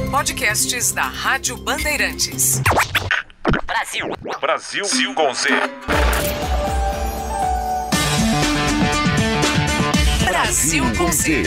Podcasts da Rádio Bandeirantes. Brasil com Z. Brasil com Z.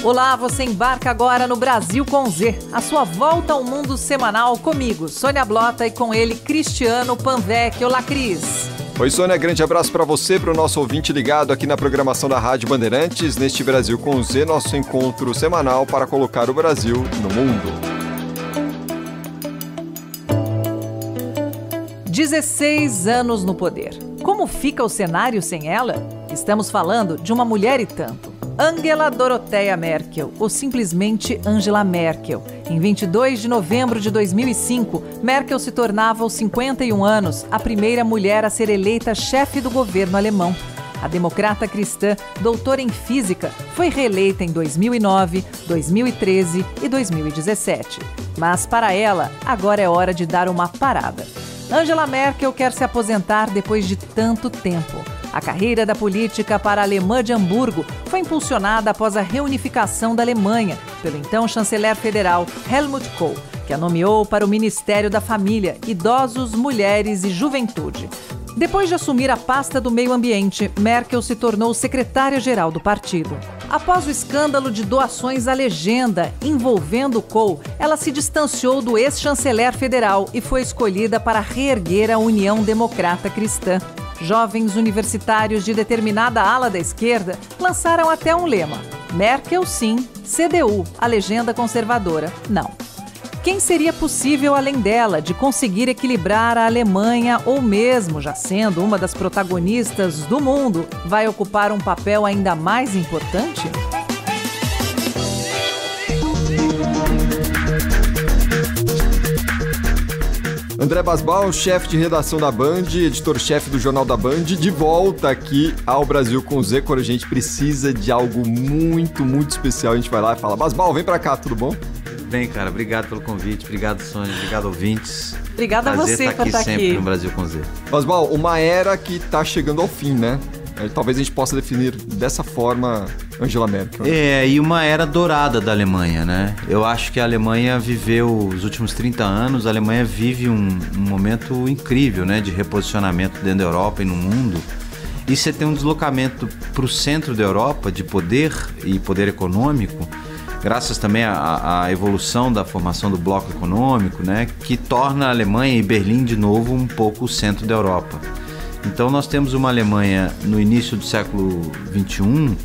Olá, você embarca agora no Brasil com Z, a sua volta ao mundo semanal comigo, Sônia Blota, e com ele, Cristiano Panvec. Olá, Cris. Oi, Sônia, grande abraço para você, para o nosso ouvinte ligado aqui na programação da Rádio Bandeirantes, neste Brasil com Z, nosso encontro semanal para colocar o Brasil no mundo. 16 anos no poder. Como fica o cenário sem ela? Estamos falando de uma mulher e tanto. Angela Dorothea Merkel, ou simplesmente Angela Merkel. Em 22 de novembro de 2005, Merkel se tornava aos 51 anos a primeira mulher a ser eleita chefe do governo alemão. A democrata cristã, doutora em física, foi reeleita em 2009, 2013 e 2017. Mas para ela, agora é hora de dar uma parada. Angela Merkel quer se aposentar depois de tanto tempo. A carreira da política para a alemã de Hamburgo foi impulsionada após a reunificação da Alemanha pelo então chanceler federal Helmut Kohl, que a nomeou para o Ministério da Família, Idosos, Mulheres e Juventude. Depois de assumir a pasta do meio ambiente, Merkel se tornou secretária-geral do partido. Após o escândalo de doações à legenda envolvendo Kohl, ela se distanciou do ex-chanceler federal e foi escolhida para reerguer a União Democrata Cristã. Jovens universitários de determinada ala da esquerda lançaram até um lema: Merkel sim, CDU, a legenda conservadora não. Quem seria possível além dela de conseguir equilibrar a Alemanha ou mesmo, já sendo uma das protagonistas do mundo, vai ocupar um papel ainda mais importante? André Basbal, chefe de redação da Band, editor-chefe do Jornal da Band, de volta aqui ao Brasil com Z, quando a gente precisa de algo muito, muito especial. A gente vai lá e fala: Basbal, vem pra cá, tudo bom? Bem, cara, obrigado pelo convite, obrigado, Sônia, obrigado, ouvintes. Obrigada a você por estar aqui sempre no Brasil com Z. Basbal, uma era que tá chegando ao fim, né? Talvez a gente possa definir dessa forma Angela Merkel. E uma era dourada da Alemanha, né? Eu acho que a Alemanha viveu os últimos 30 anos, a Alemanha vive um momento incrível, né? De reposicionamento dentro da Europa e no mundo. E você tem um deslocamento para o centro da Europa de poder e poder econômico, graças também à evolução da formação do bloco econômico, né? Que torna a Alemanha e Berlim de novo um pouco o centro da Europa. Então nós temos uma Alemanha no início do século XXI,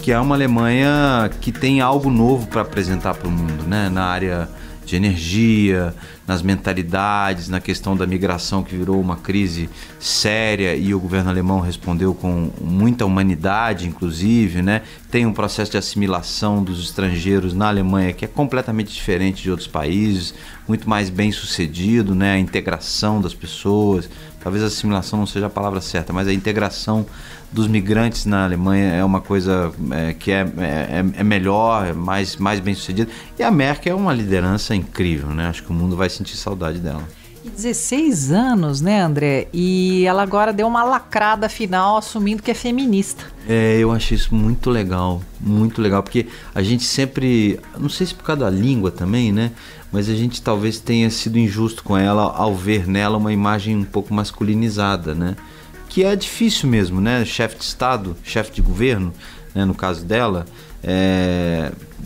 que é uma Alemanha que tem algo novo para apresentar para o mundo, né? Na área de energia, nas mentalidades, na questão da migração, que virou uma crise séria e o governo alemão respondeu com muita humanidade, inclusive, né? Tem um processo de assimilação dos estrangeiros na Alemanha que é completamente diferente de outros países, muito mais bem sucedido, né? A integração das pessoas, talvez a assimilação não seja a palavra certa, mas a integração dos migrantes na Alemanha é uma coisa que é melhor, é mais bem sucedida. E a Merkel é uma liderança incrível, né? Acho que o mundo vai sentir saudade dela. 16 anos, né, André? E ela agora deu uma lacrada final assumindo que é feminista. Eu achei isso muito legal, porque a gente sempre, não sei se por causa da língua também, né? Mas a gente talvez tenha sido injusto com ela ao ver nela uma imagem um pouco masculinizada, né? Que é difícil mesmo, né? Chefe de Estado, chefe de governo, né? No caso dela,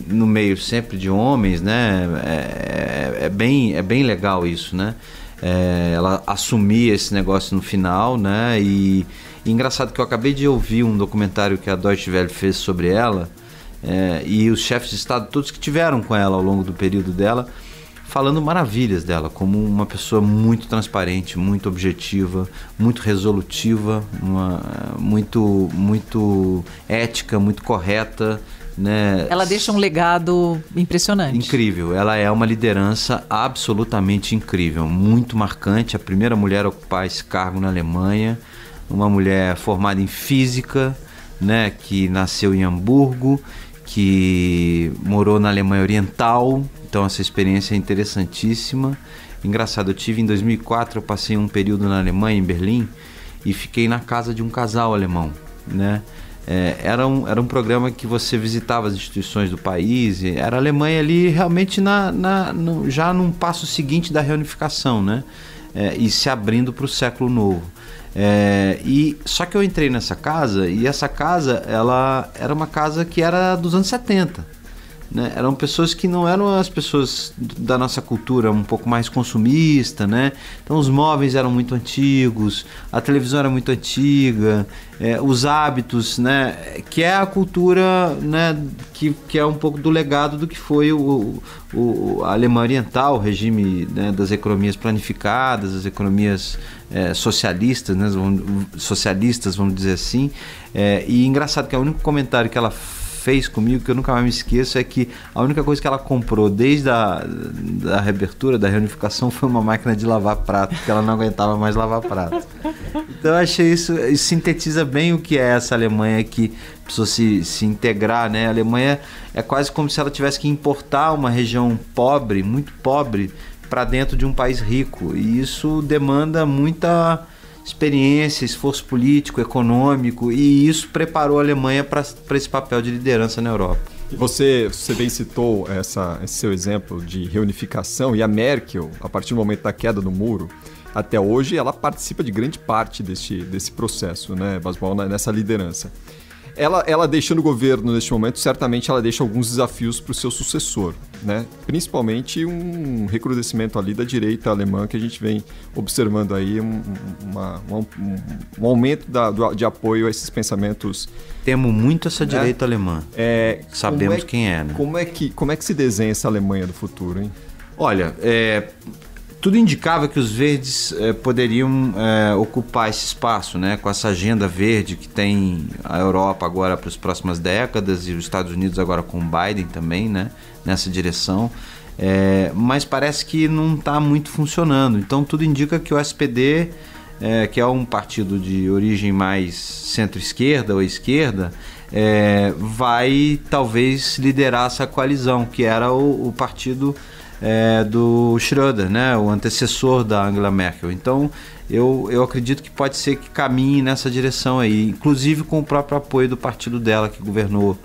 no meio sempre de homens, né? É bem legal isso, né? Ela assumir esse negócio no final, né? E engraçado que eu acabei de ouvir um documentário que a Deutsche Welle fez sobre ela, e os chefes de Estado, todos que tiveram com ela ao longo do período dela, falando maravilhas dela, como uma pessoa muito transparente, muito objetiva, muito resolutiva, muito ética, muito correta, né? Ela deixa um legado impressionante. Incrível, ela é uma liderança absolutamente incrível, muito marcante, a primeira mulher a ocupar esse cargo na Alemanha, uma mulher formada em física, né, que nasceu em Hamburgo, que morou na Alemanha Oriental, então essa experiência é interessantíssima. Engraçado, eu tive em 2004, eu passei um período na Alemanha, em Berlim, e fiquei na casa de um casal alemão, né? Era um programa que você visitava as instituições do país, era a Alemanha ali realmente já num passo seguinte da reunificação, né? E se abrindo para o século novo. Só que eu entrei nessa casa, e essa casa ela era uma casa que era dos anos 70. Né? Eram pessoas que não eram as pessoas da nossa cultura um pouco mais consumista, né? Então os móveis eram muito antigos, a televisão era muito antiga, os hábitos, né? Que é a cultura, né? Que é um pouco do legado do que foi a Alemanha Oriental, o regime, né? Das economias planificadas, as economias socialistas, né? Socialistas, vamos dizer assim. E engraçado que o único comentário que ela fez comigo, que eu nunca mais me esqueço, é que a única coisa que ela comprou desde a reabertura, da reunificação, foi uma máquina de lavar prato, porque ela não aguentava mais lavar prato. Então eu achei isso sintetiza bem o que é essa Alemanha que precisou se integrar, né? A Alemanha é quase como se ela tivesse que importar uma região pobre, muito pobre, para dentro de um país rico, e isso demanda muita experiência, esforço político, econômico, e isso preparou a Alemanha para esse papel de liderança na Europa. Você bem citou esse seu exemplo de reunificação, e a Merkel, a partir do momento da queda do muro, até hoje ela participa de grande parte desse processo, né, Basbal, nessa liderança. Ela deixando o governo neste momento, certamente ela deixa alguns desafios para o seu sucessor, né? Principalmente um recrudescimento ali da direita alemã, que a gente vem observando aí um aumento de apoio a esses pensamentos. Temo muito essa direita alemã. Sabemos quem é, né? Como é que se desenha essa Alemanha do futuro, hein? Olha, tudo indicava que os verdes poderiam ocupar esse espaço, né? Com essa agenda verde que tem a Europa agora para as próximas décadas, e os Estados Unidos agora com o Biden também, né? Nessa direção. Mas parece que não está muito funcionando. Então tudo indica que o SPD, que é um partido de origem mais centro-esquerda ou esquerda, vai talvez liderar essa coalizão, que era o partido do Schröder, né, o antecessor da Angela Merkel. Então eu acredito que pode ser que caminhe nessa direção aí, inclusive com o próprio apoio do partido dela, que governou,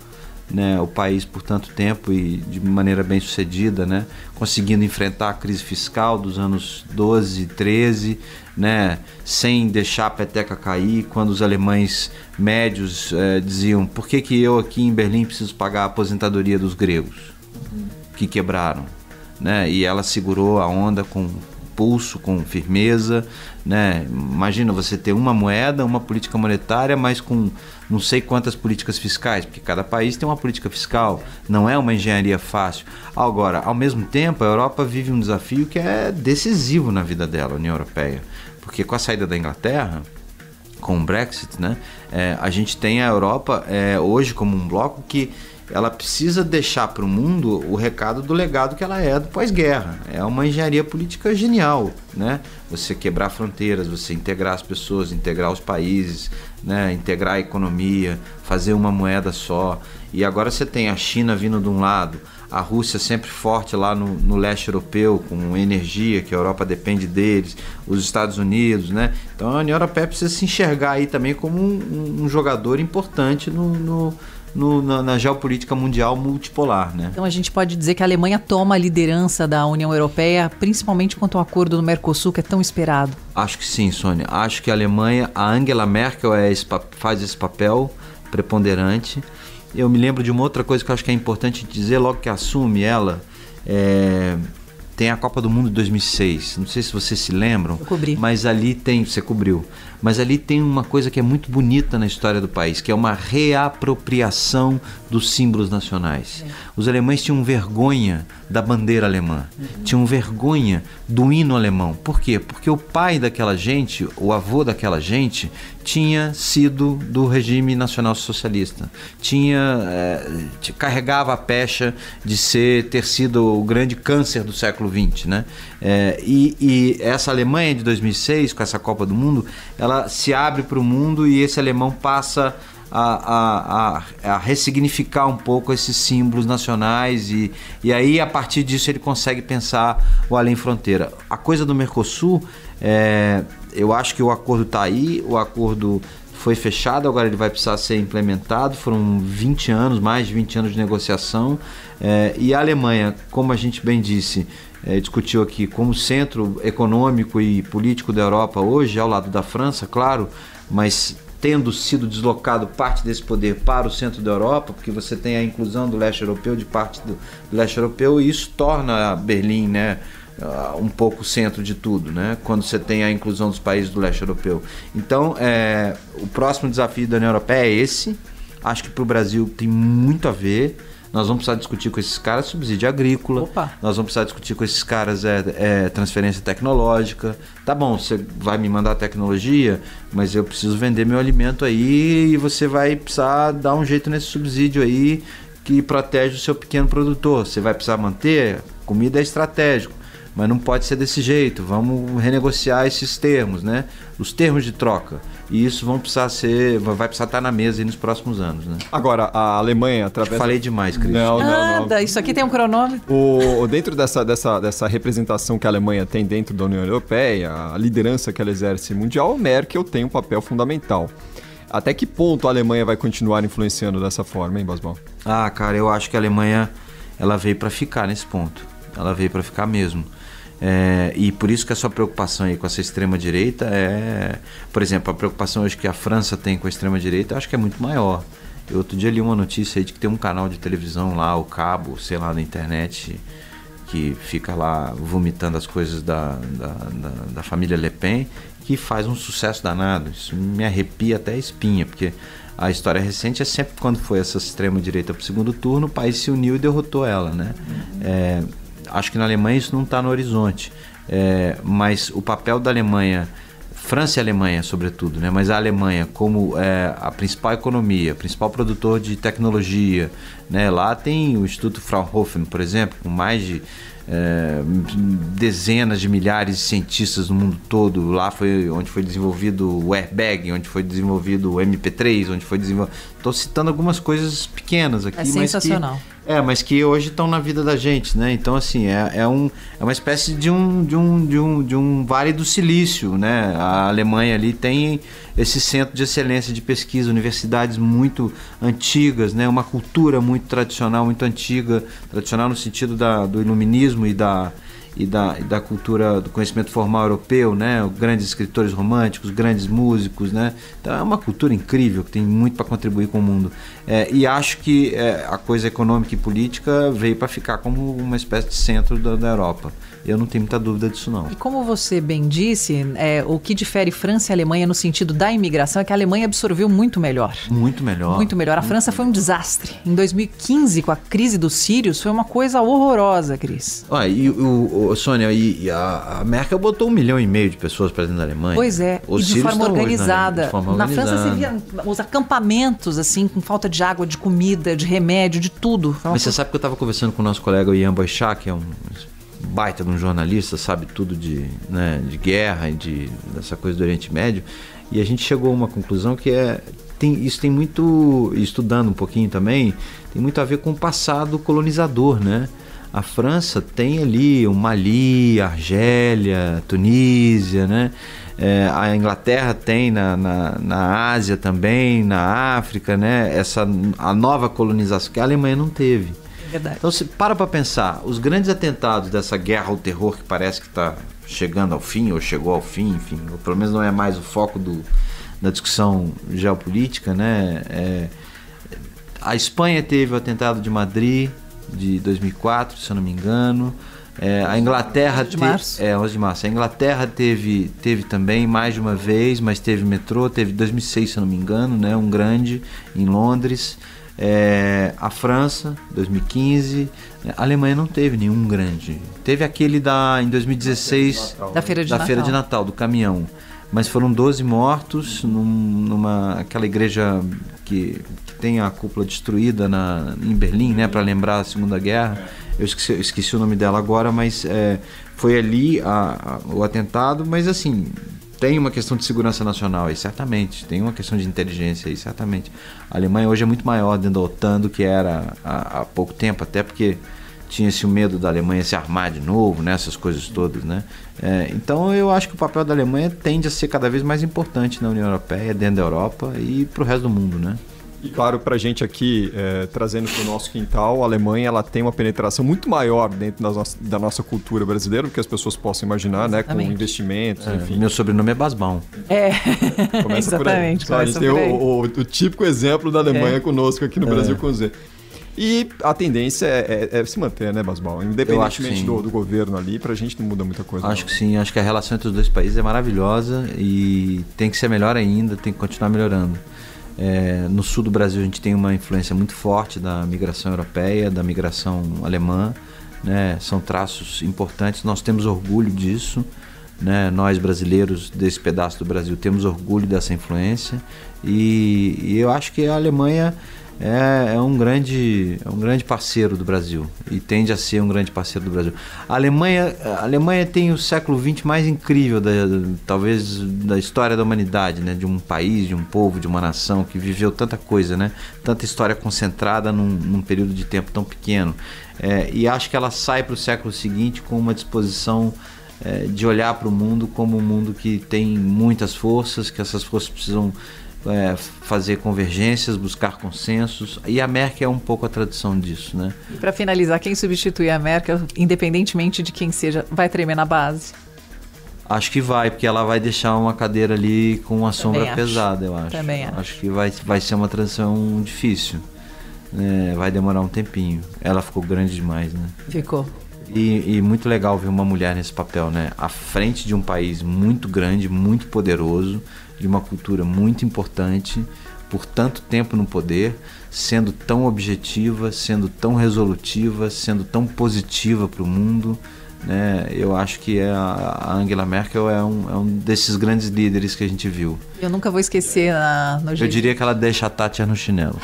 né, o país por tanto tempo e de maneira bem sucedida, né, conseguindo enfrentar a crise fiscal dos anos 12 e 13, né, sem deixar a peteca cair, quando os alemães médios diziam: por que eu aqui em Berlim preciso pagar a aposentadoria dos gregos que quebraram? Né? E ela segurou a onda com pulso, com firmeza, né? Imagina você ter uma moeda, uma política monetária, mas com não sei quantas políticas fiscais, porque cada país tem uma política fiscal, não é uma engenharia fácil. Agora, ao mesmo tempo, a Europa vive um desafio que é decisivo na vida dela, a União Europeia, porque com a saída da Inglaterra, com o Brexit, né, a gente tem a Europa hoje como um bloco que ela precisa deixar para o mundo o recado do legado que ela é do pós-guerra. É uma engenharia política genial, né? Você quebrar fronteiras, você integrar as pessoas, integrar os países, né? Integrar a economia, fazer uma moeda só. E agora você tem a China vindo de um lado, a Rússia sempre forte lá no leste europeu, com energia, que a Europa depende deles, os Estados Unidos, né? Então a União Europeia precisa se enxergar aí também como um jogador importante na geopolítica mundial multipolar, né? Então a gente pode dizer que a Alemanha toma a liderança da União Europeia, principalmente quanto ao acordo do Mercosul, que é tão esperado. Acho que sim, Sônia. Acho que a Alemanha, a Angela Merkel faz esse papel preponderante. Eu me lembro de uma outra coisa que eu acho que é importante dizer, logo que assume ela, tem a Copa do Mundo de 2006. Não sei se vocês se lembram. Eu cobri. Mas ali você cobriu. Mas ali tem uma coisa que é muito bonita na história do país, que é uma reapropriação dos símbolos nacionais. Os alemães tinham vergonha da bandeira alemã, tinham vergonha do hino alemão. Por quê? Porque o pai daquela gente, o avô daquela gente, tinha sido do regime nacional-socialista, carregava a pecha de ter sido o grande câncer do século XX, né? E essa Alemanha de 2006, com essa Copa do Mundo, ela se abre para o mundo, e esse alemão passa a ressignificar um pouco esses símbolos nacionais e aí a partir disso ele consegue pensar o além fronteira. A coisa do Mercosul, eu acho que o acordo está aí, o acordo foi fechado, agora ele vai precisar ser implementado, foram 20 anos, mais de 20 anos de negociação, e a Alemanha, como a gente bem disse, discutiu aqui, como centro econômico e político da Europa hoje, ao lado da França, claro, mas tendo sido deslocado parte desse poder para o centro da Europa, porque você tem a inclusão do leste europeu, de parte do leste europeu, e isso torna Berlim, né, um pouco o centro de tudo, né, quando você tem a inclusão dos países do leste europeu. Então, o próximo desafio da União Europeia é esse. Acho que para o Brasil tem muito a ver. Nós vamos precisar discutir com esses caras subsídio agrícola. Opa. Nós vamos precisar discutir com esses caras transferência tecnológica. Tá bom, você vai me mandar tecnologia, mas eu preciso vender meu alimento aí e você vai precisar dar um jeito nesse subsídio aí que protege o seu pequeno produtor. Você vai precisar manter, comida é estratégico, mas não pode ser desse jeito. Vamos renegociar esses termos, né? Os termos de troca. E isso vai precisar estar na mesa aí nos próximos anos, né? Agora, a Alemanha, através... Falei demais, Cris. Não. Nada, isso aqui tem um cronômetro. Dentro dessa representação que a Alemanha tem dentro da União Europeia, a liderança que ela exerce mundial, a Merkel tem um papel fundamental. Até que ponto a Alemanha vai continuar influenciando dessa forma, hein, Basbal? Ah, cara, eu acho que a Alemanha ela veio para ficar nesse ponto. Ela veio para ficar mesmo. E por isso que a sua preocupação aí com essa extrema-direita por exemplo, a preocupação hoje que a França tem com a extrema-direita, eu acho que é muito maior. Eu outro dia li uma notícia aí de que tem um canal de televisão lá, o cabo, sei lá, na internet, que fica lá vomitando as coisas da família Le Pen, que faz um sucesso danado. Isso me arrepia até a espinha, porque a história recente é sempre quando foi essa extrema-direita para o segundo turno, o país se uniu e derrotou ela, né? Acho que na Alemanha isso não está no horizonte, mas o papel da Alemanha, França e Alemanha sobretudo, né? Mas a Alemanha como a principal economia, principal produtor de tecnologia, né? Lá tem o Instituto Fraunhofer, por exemplo, com mais de dezenas de milhares de cientistas no mundo todo. Lá foi onde foi desenvolvido o airbag, onde foi desenvolvido o MP3, onde foi desenvolvido... Estou citando algumas coisas pequenas aqui, mas sensacional. mas que hoje estão na vida da gente, né? Então, assim, é uma espécie de um Vale do Silício, né? A Alemanha ali tem esse centro de excelência de pesquisa, universidades muito antigas, né? Uma cultura muito tradicional, muito antiga, tradicional no sentido do iluminismo e da cultura do conhecimento formal europeu, né? Grandes escritores românticos, grandes músicos, né? Então é uma cultura incrível que tem muito para contribuir com o mundo. E acho que a coisa econômica e política veio para ficar como uma espécie de centro da Europa. Eu não tenho muita dúvida disso, não. E como você bem disse, o que difere França e Alemanha no sentido da imigração é que a Alemanha absorveu muito melhor. Muito melhor. Muito melhor. A França foi um desastre. Em 2015, com a crise dos sírios, foi uma coisa horrorosa, Cris. Sônia, a Merkel botou 1,5 milhão de pessoas para dentro da Alemanha. Pois é, e de forma organizada. Na França você via os acampamentos, assim, com falta de água, de comida, de remédio, de tudo. Mas você sabe que eu estava conversando com o nosso colega Ian Boechat, que é um baita de um jornalista, sabe tudo de guerra e dessa coisa do Oriente Médio, e a gente chegou a uma conclusão que isso tem muito, estudando um pouquinho também, tem muito a ver com o passado colonizador, né? A França tem ali o Mali, a Argélia, Tunísia, né? A Inglaterra tem na Ásia também, na África, né? A nova colonização que a Alemanha não teve. Verdade. Então, se para pensar, os grandes atentados dessa guerra ao terror que parece que está chegando ao fim, ou chegou ao fim, enfim, ou pelo menos não é mais o foco da discussão geopolítica, né? A Espanha teve o atentado de Madrid, de 2004, se eu não me engano. A Inglaterra... 11 de março. 11 de março. A Inglaterra teve também mais de uma vez, mas teve metrô, teve 2006, se eu não me engano, né? Um grande em Londres. A França, 2015. A Alemanha não teve nenhum grande. Teve aquele em 2016 da Feira de Natal, do caminhão. Mas foram 12 mortos aquela igreja que tem a cúpula destruída em Berlim, né, para lembrar a Segunda Guerra. Eu esqueci o nome dela agora, mas foi ali o atentado. Mas assim, Tem uma questão de segurança nacional aí, certamente. Tem uma questão de inteligência aí, certamente. A Alemanha hoje é muito maior dentro da OTAN do que era há pouco tempo, até porque tinha-se o medo da Alemanha se armar de novo, né? Essas coisas todas, né? Então eu acho que o papel da Alemanha tende a ser cada vez mais importante na União Europeia, dentro da Europa e para o resto do mundo, né? E claro, para a gente aqui, trazendo para o nosso quintal, a Alemanha ela tem uma penetração muito maior dentro da nossa cultura brasileira do que as pessoas possam imaginar, né? Com investimentos, enfim. Meu sobrenome é Basbaum. Começa por aí. A gente tem o típico exemplo da Alemanha conosco aqui no Brasil com Z. E a tendência é se manter, né, Basbaum? Independentemente do governo ali, pra gente não muda muita coisa. Acho que sim, acho que a relação entre os dois países é maravilhosa e tem que ser melhor ainda, tem que continuar melhorando. No sul do Brasil a gente tem uma influência muito forte da migração europeia, da migração alemã, né? São traços importantes, nós temos orgulho disso, né? Nós brasileiros desse pedaço do Brasil temos orgulho dessa influência e eu acho que a Alemanha é um grande parceiro do Brasil e tende a ser um grande parceiro do Brasil. A Alemanha tem o século XX mais incrível talvez da história da humanidade, né? De um país, de um povo, de uma nação que viveu tanta coisa, né? Tanta história concentrada num período de tempo tão pequeno. E acho que ela sai para o século seguinte com uma disposição de olhar para o mundo como um mundo que tem muitas forças, que essas forças precisam fazer convergências, buscar consensos, e a Merkel é um pouco a tradução disso, né? E para finalizar, quem substituir a Merkel, independentemente de quem seja, vai tremer na base? Acho que vai, porque ela vai deixar uma cadeira ali com uma sombra pesada, eu acho. Também acho. Acho que vai ser uma transição difícil, vai demorar um tempinho. Ela ficou grande demais, né? Ficou. E muito legal ver uma mulher nesse papel, né? À frente de um país muito grande, muito poderoso, de uma cultura muito importante, por tanto tempo no poder, sendo tão objetiva, sendo tão resolutiva, sendo tão positiva para o mundo, né? Eu acho que a Angela Merkel é um desses grandes líderes que a gente viu. Eu nunca vou esquecer no G20. Eu diria que ela deixa a Thatcher no chinelo.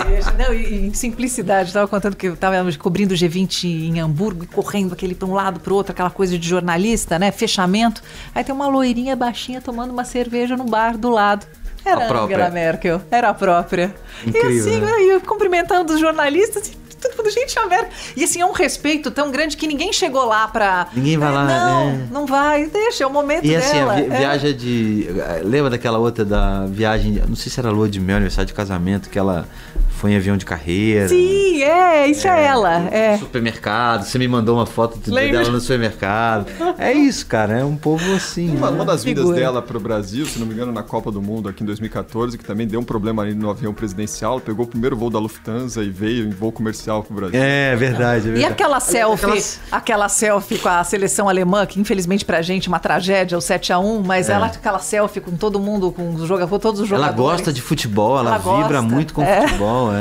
Deixa. Não, e em simplicidade, estava contando que eu estava cobrindo o G20 em Hamburgo e correndo aquele para um lado para o outro, aquela coisa de jornalista, né? Fechamento. Aí tem uma loirinha baixinha tomando uma cerveja no bar do lado. Era a Angela Merkel, era a própria. Incrível, e assim, né? cumprimentando os jornalistas, todo mundo, gente, a Merkel. E assim, é um respeito tão grande que ninguém chegou lá pra... Ninguém vai lá, Não vai, deixa, é o momento dela. E assim, viagem de... Lembra daquela outra da viagem, não sei se era lua de mel, aniversário de casamento, que ela foi em avião de carreira. Sim, isso é ela. Supermercado, você me mandou uma foto dela no supermercado. É isso, cara, é um povo assim. Uma das vindas dela pro Brasil, se não me engano, na Copa do Mundo aqui em 2014, que também deu um problema ali no avião presidencial, pegou o primeiro voo da Lufthansa e veio em voo comercial pro Brasil. É verdade. E aquela selfie com a seleção alemã, que infelizmente pra gente é uma tragédia, o 7-1, mas aquela selfie com todo mundo, com todos os jogadores. Ela gosta de futebol, ela vibra muito com futebol,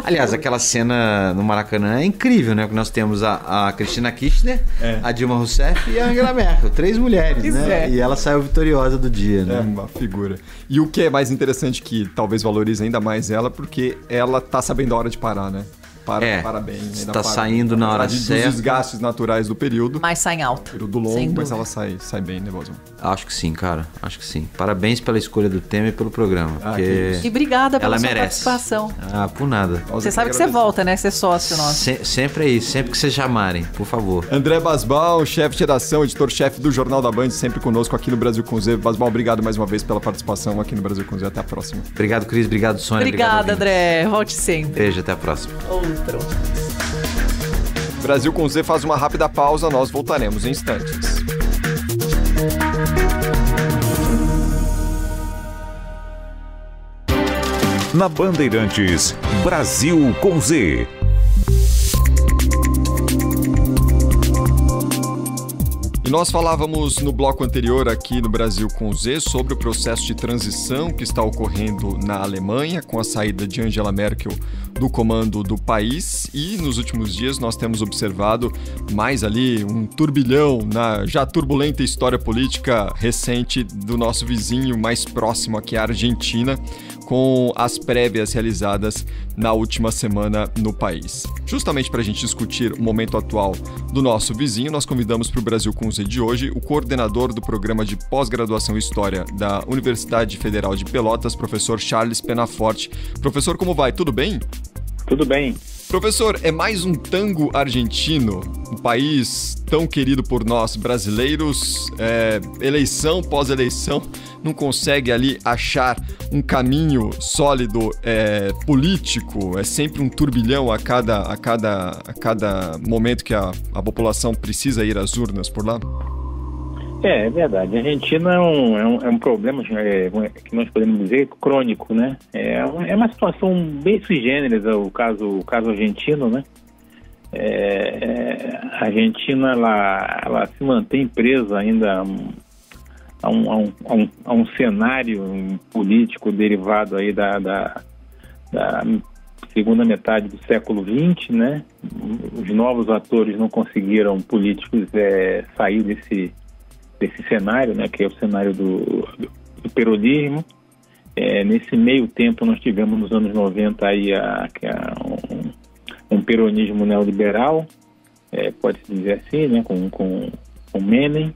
Aliás, aquela cena no Maracanã é incrível, né? Porque nós temos a Cristina Kirchner, a Dilma Rousseff e a Angela Merkel, 3 mulheres, né? E ela saiu vitoriosa do dia, né? É uma figura. E o que é mais interessante, que talvez valorize ainda mais ela, porque ela tá sabendo a hora de parar, né? Parabéns. Está saindo na hora certa. Dos desgastes naturais do período. Mas sai em alta. Período longo, mas ela sai bem, né, Bosman? Acho que sim, cara. Acho que sim. Parabéns pela escolha do tema e pelo programa. E obrigada pela sua merece. participação. Por nada. Você sabe que você volta, né? Você é sócio nosso. Sempre é isso. Sempre que vocês chamarem, por favor. André Basbaum, chefe de redação, editor-chefe do Jornal da Band, sempre conosco aqui no Brasil com Z. Basbaum, obrigado mais uma vez pela participação aqui no Brasil com Z. Até a próxima. Obrigado, Cris. Obrigado, Sônia. Obrigada, André. Volte sempre. Beijo, até a próxima. Outro. Brasil com Z faz uma rápida pausa, nós voltaremos em instantes. Na Bandeirantes, Brasil com Z. E nós falávamos no bloco anterior aqui no Brasil com Z sobre o processo de transição que está ocorrendo na Alemanha com a saída de Angela Merkel do comando do país, e nos últimos dias nós temos observado mais ali um turbilhão na já turbulenta história política recente do nosso vizinho mais próximo aqui, a Argentina, com as prévias realizadas na última semana no país. Justamente para a gente discutir o momento atual do nosso vizinho, nós convidamos para o Brasil com Z de hoje o coordenador do programa de pós-graduação em História da Universidade Federal de Pelotas, professor Charles Penaforte. Professor, como vai? Tudo bem? Tudo bem. Professor, é mais um tango argentino, um país tão querido por nós brasileiros, eleição pós-eleição, não consegue ali achar um caminho sólido político, é sempre um turbilhão a cada momento que a população precisa ir às urnas por lá? É verdade. A Argentina é um problema que nós podemos dizer crônico, né? É uma situação bem sui generis, o caso argentino, né? A Argentina ela se mantém presa ainda a um cenário político derivado aí da segunda metade do século XX, né? Os novos atores não conseguiram, políticos, sair desse cenário, né, que é o cenário do peronismo. Nesse meio tempo nós tivemos nos anos 90 aí um peronismo neoliberal, pode-se dizer assim, né, com Menem,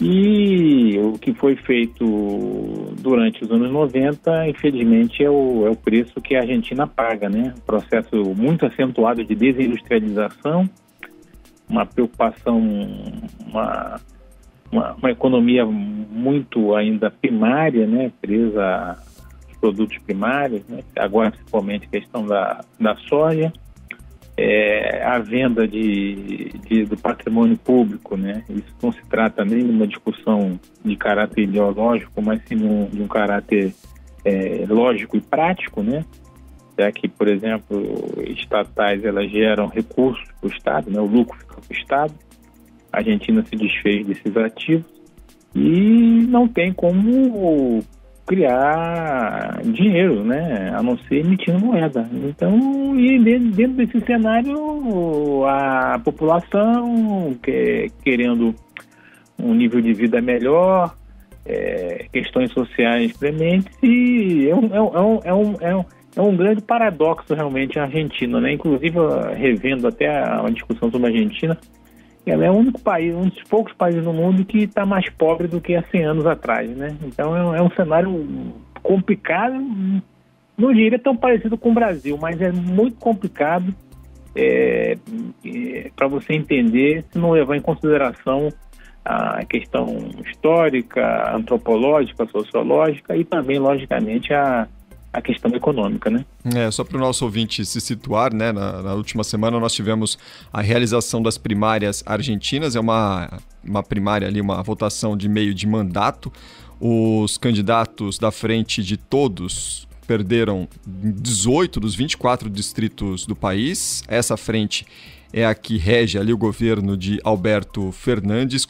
e o que foi feito durante os anos 90, infelizmente, é o preço que a Argentina paga, né? Um processo muito acentuado de desindustrialização, uma preocupação, uma economia muito ainda primária, né, presa aos produtos primários, né, agora principalmente a questão da soja, a venda do patrimônio público, né, isso não se trata nem de uma discussão de caráter ideológico, mas sim de um caráter lógico e prático, né, já que, por exemplo, estatais elas geram recursos para o Estado, né, o lucro fica para o Estado. A Argentina se desfez desses ativos e não tem como criar dinheiro, né? A não ser emitindo moeda. Então, e dentro desse cenário, a população querendo um nível de vida melhor, questões sociais prementes, e é um grande paradoxo realmente a Argentina, né? Inclusive, revendo até uma discussão sobre a Argentina, ela é o único país, um dos poucos países no mundo que está mais pobre do que há 100 anos atrás, né? Então é um cenário complicado, não diria tão parecido com o Brasil, mas é muito complicado para você entender, se não levar em consideração a questão histórica, antropológica, sociológica e também, logicamente, a questão econômica, né? Só para o nosso ouvinte se situar, né? Na última semana nós tivemos a realização das primárias argentinas, é uma primária ali, uma votação de meio de mandato. Os candidatos da Frente de Todos perderam 18 dos 24 distritos do país. Essa frente é a que rege ali o governo de Alberto Fernandes,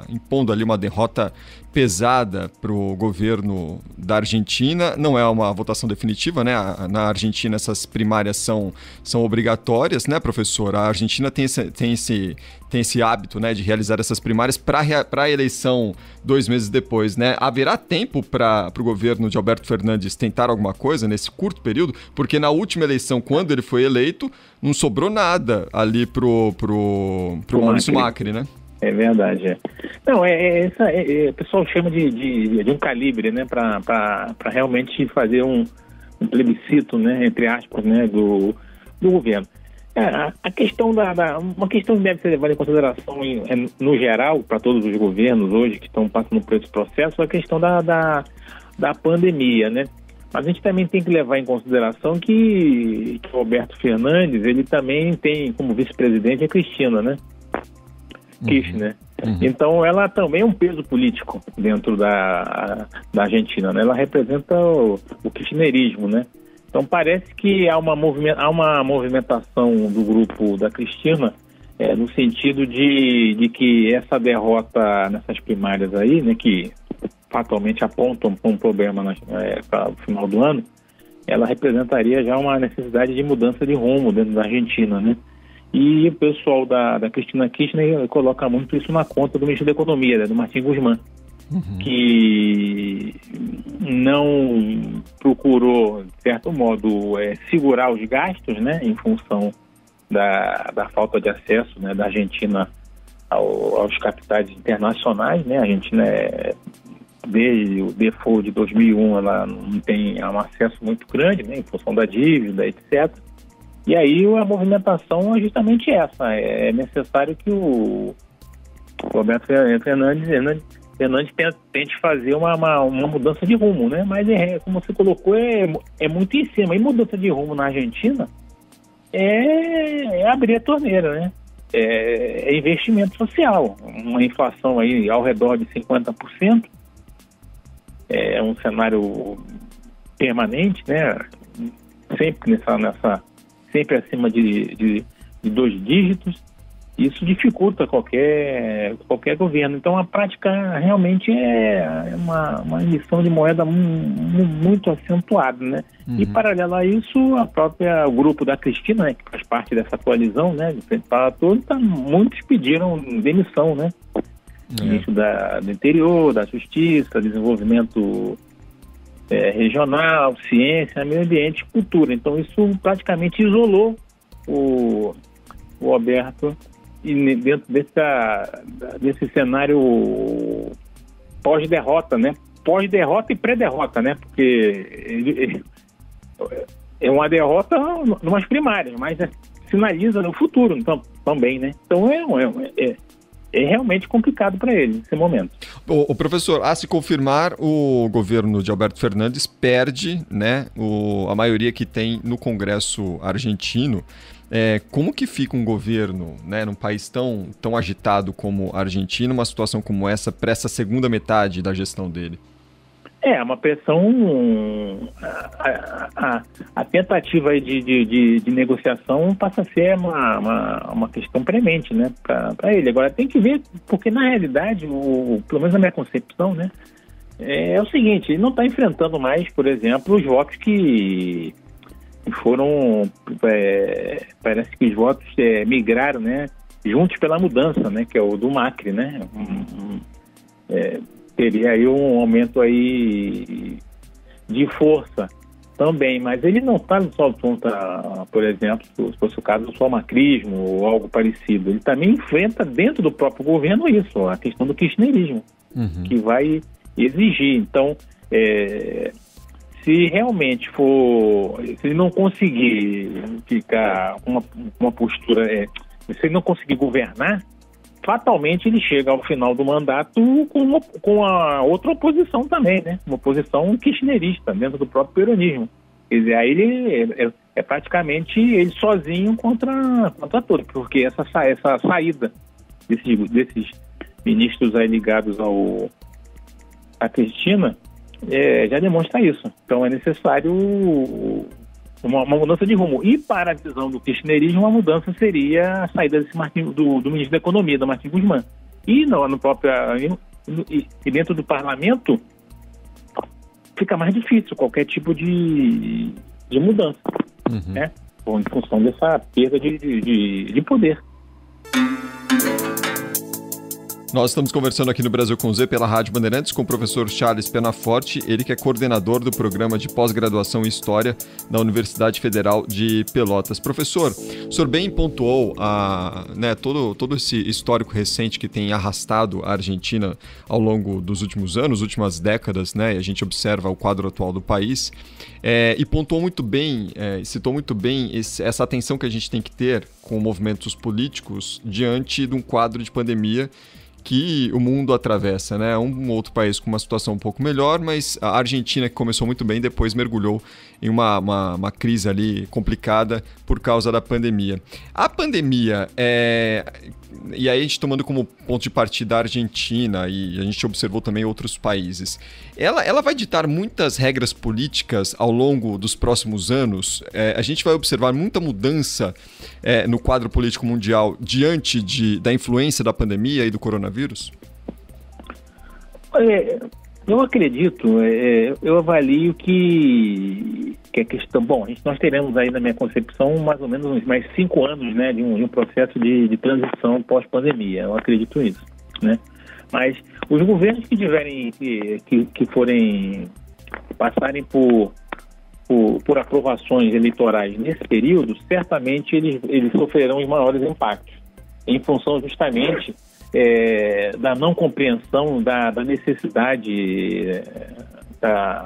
impondo ali uma derrota pesada para o governo da Argentina. Não é uma votação definitiva, né? Na Argentina essas primárias são obrigatórias, né, professor? A Argentina tem esse hábito, né, de realizar essas primárias para a eleição 2 meses depois, né? Haverá tempo para o governo de Alberto Fernandes tentar alguma coisa nesse curto período? Porque na última eleição, quando ele foi eleito, não sobrou nada ali pro Maurício Macri, né? É verdade, Não, o pessoal chama de um calibre, né, para realmente fazer um plebiscito, né, entre aspas, né, do governo. A questão uma questão que deve ser levada em consideração no geral, para todos os governos hoje que estão passando por esse processo, é a questão da pandemia, né? Mas a gente também tem que levar em consideração que o Alberto Fernandes, ele também tem como vice-presidente a Cristina, né? Kirchner. Então ela também é um peso político dentro da Argentina, né? Ela representa o kirchnerismo, né? Então parece que há uma movimentação do grupo da Cristina no sentido de que essa derrota nessas primárias aí, né, que fatalmente apontam para um problema para o final do ano, ela representaria já uma necessidade de mudança de rumo dentro da Argentina, né? E o pessoal da Cristina Kirchner coloca muito isso na conta do ministro da Economia, né, do Martim Guzmán. que não procurou, de certo modo, segurar os gastos, né, em função da falta de acesso, né, da Argentina aos capitais internacionais, né? A Argentina, desde o default de 2001, ela não tem um acesso muito grande, né, em função da dívida, etc. E aí a movimentação é justamente essa. É necessário que o Roberto Fernandes tente fazer uma mudança de rumo, né? Mas, como você colocou, é muito em cima. E mudança de rumo na Argentina é abrir a torneira, né? É investimento social. Uma inflação aí ao redor de 50%. É um cenário permanente, né? Sempre sempre acima de 2 dígitos. Isso dificulta qualquer governo. Então, a prática realmente é uma emissão de moeda muito acentuada, né? E, paralelo a isso, o grupo da Cristina, né, que faz parte dessa coalizão, né, de frente para todos, muitos pediram demissão, né? Ministro do Interior, da Justiça, Desenvolvimento Regional, Ciência, Meio Ambiente e Cultura. Então, isso praticamente isolou o Roberto e dentro desse cenário pós-derrota, né? Pós-derrota e pré-derrota, né? Porque é uma derrota numas primárias, mas sinaliza no futuro também, né? Então é realmente complicado para ele nesse momento. O professor, a se confirmar, o governo de Alberto Fernandes perde, né, a maioria que tem no Congresso argentino. Como que fica um governo, né, num país tão agitado como a Argentina, uma situação como essa, para essa segunda metade da gestão dele? Uma pressão, a tentativa aí de negociação passa a ser uma questão premente, né, para ele. Agora tem que ver, porque na realidade, pelo menos na minha concepção, né, é o seguinte: ele não está enfrentando mais, por exemplo, os votos que foram, parece que os votos migraram, né, juntos pela mudança, né, que é o do Macri, né, teria aí um aumento aí de força também, mas ele não está só contra, por exemplo, se fosse o caso do só macrismo ou algo parecido, ele também enfrenta dentro do próprio governo isso, a questão do kirchnerismo, que vai exigir. Então, se realmente se ele não conseguir ficar com uma postura, se ele não conseguir governar, fatalmente ele chega ao final do mandato com a outra oposição também, né? Uma oposição kirchnerista dentro do próprio peronismo. Quer dizer, aí ele é praticamente ele sozinho contra todos, porque essa saída desses ministros aí ligados à Cristina já demonstra isso. Então é necessário uma mudança de rumo. E para a visão do kirchnerismo, uma mudança seria a saída do ministro da Economia, da Martim Guzmán. E e dentro do parlamento fica mais difícil qualquer tipo de mudança, né? Em função dessa perda de poder. Nós estamos conversando aqui no Brasil com Z pela Rádio Bandeirantes com o professor Charles Penaforte, ele que é coordenador do programa de pós-graduação em História da Universidade Federal de Pelotas. Professor, o senhor bem pontuou todo esse histórico recente que tem arrastado a Argentina ao longo dos últimos anos, últimas décadas, né? E a gente observa o quadro atual do país e pontuou muito bem, citou muito bem essa atenção que a gente tem que ter com movimentos políticos diante de um quadro de pandemia que o mundo atravessa, né? Um outro país com uma situação um pouco melhor, mas a Argentina, que começou muito bem, depois mergulhou em uma crise ali complicada por causa da pandemia. A pandemia, e aí a gente tomando como ponto de partida a Argentina, e a gente observou também outros países, ela vai ditar muitas regras políticas ao longo dos próximos anos. A gente vai observar muita mudança no quadro político mundial diante da influência da pandemia e do coronavírus? Eu acredito, eu avalio que a questão... Bom, nós teremos aí, na minha concepção, mais ou menos mais 5 anos, né, de um processo de transição pós-pandemia. Eu acredito nisso, né? Mas os governos que tiverem, que forem, passarem por aprovações eleitorais nesse período, certamente eles sofrerão os maiores impactos, em função justamente da não compreensão da necessidade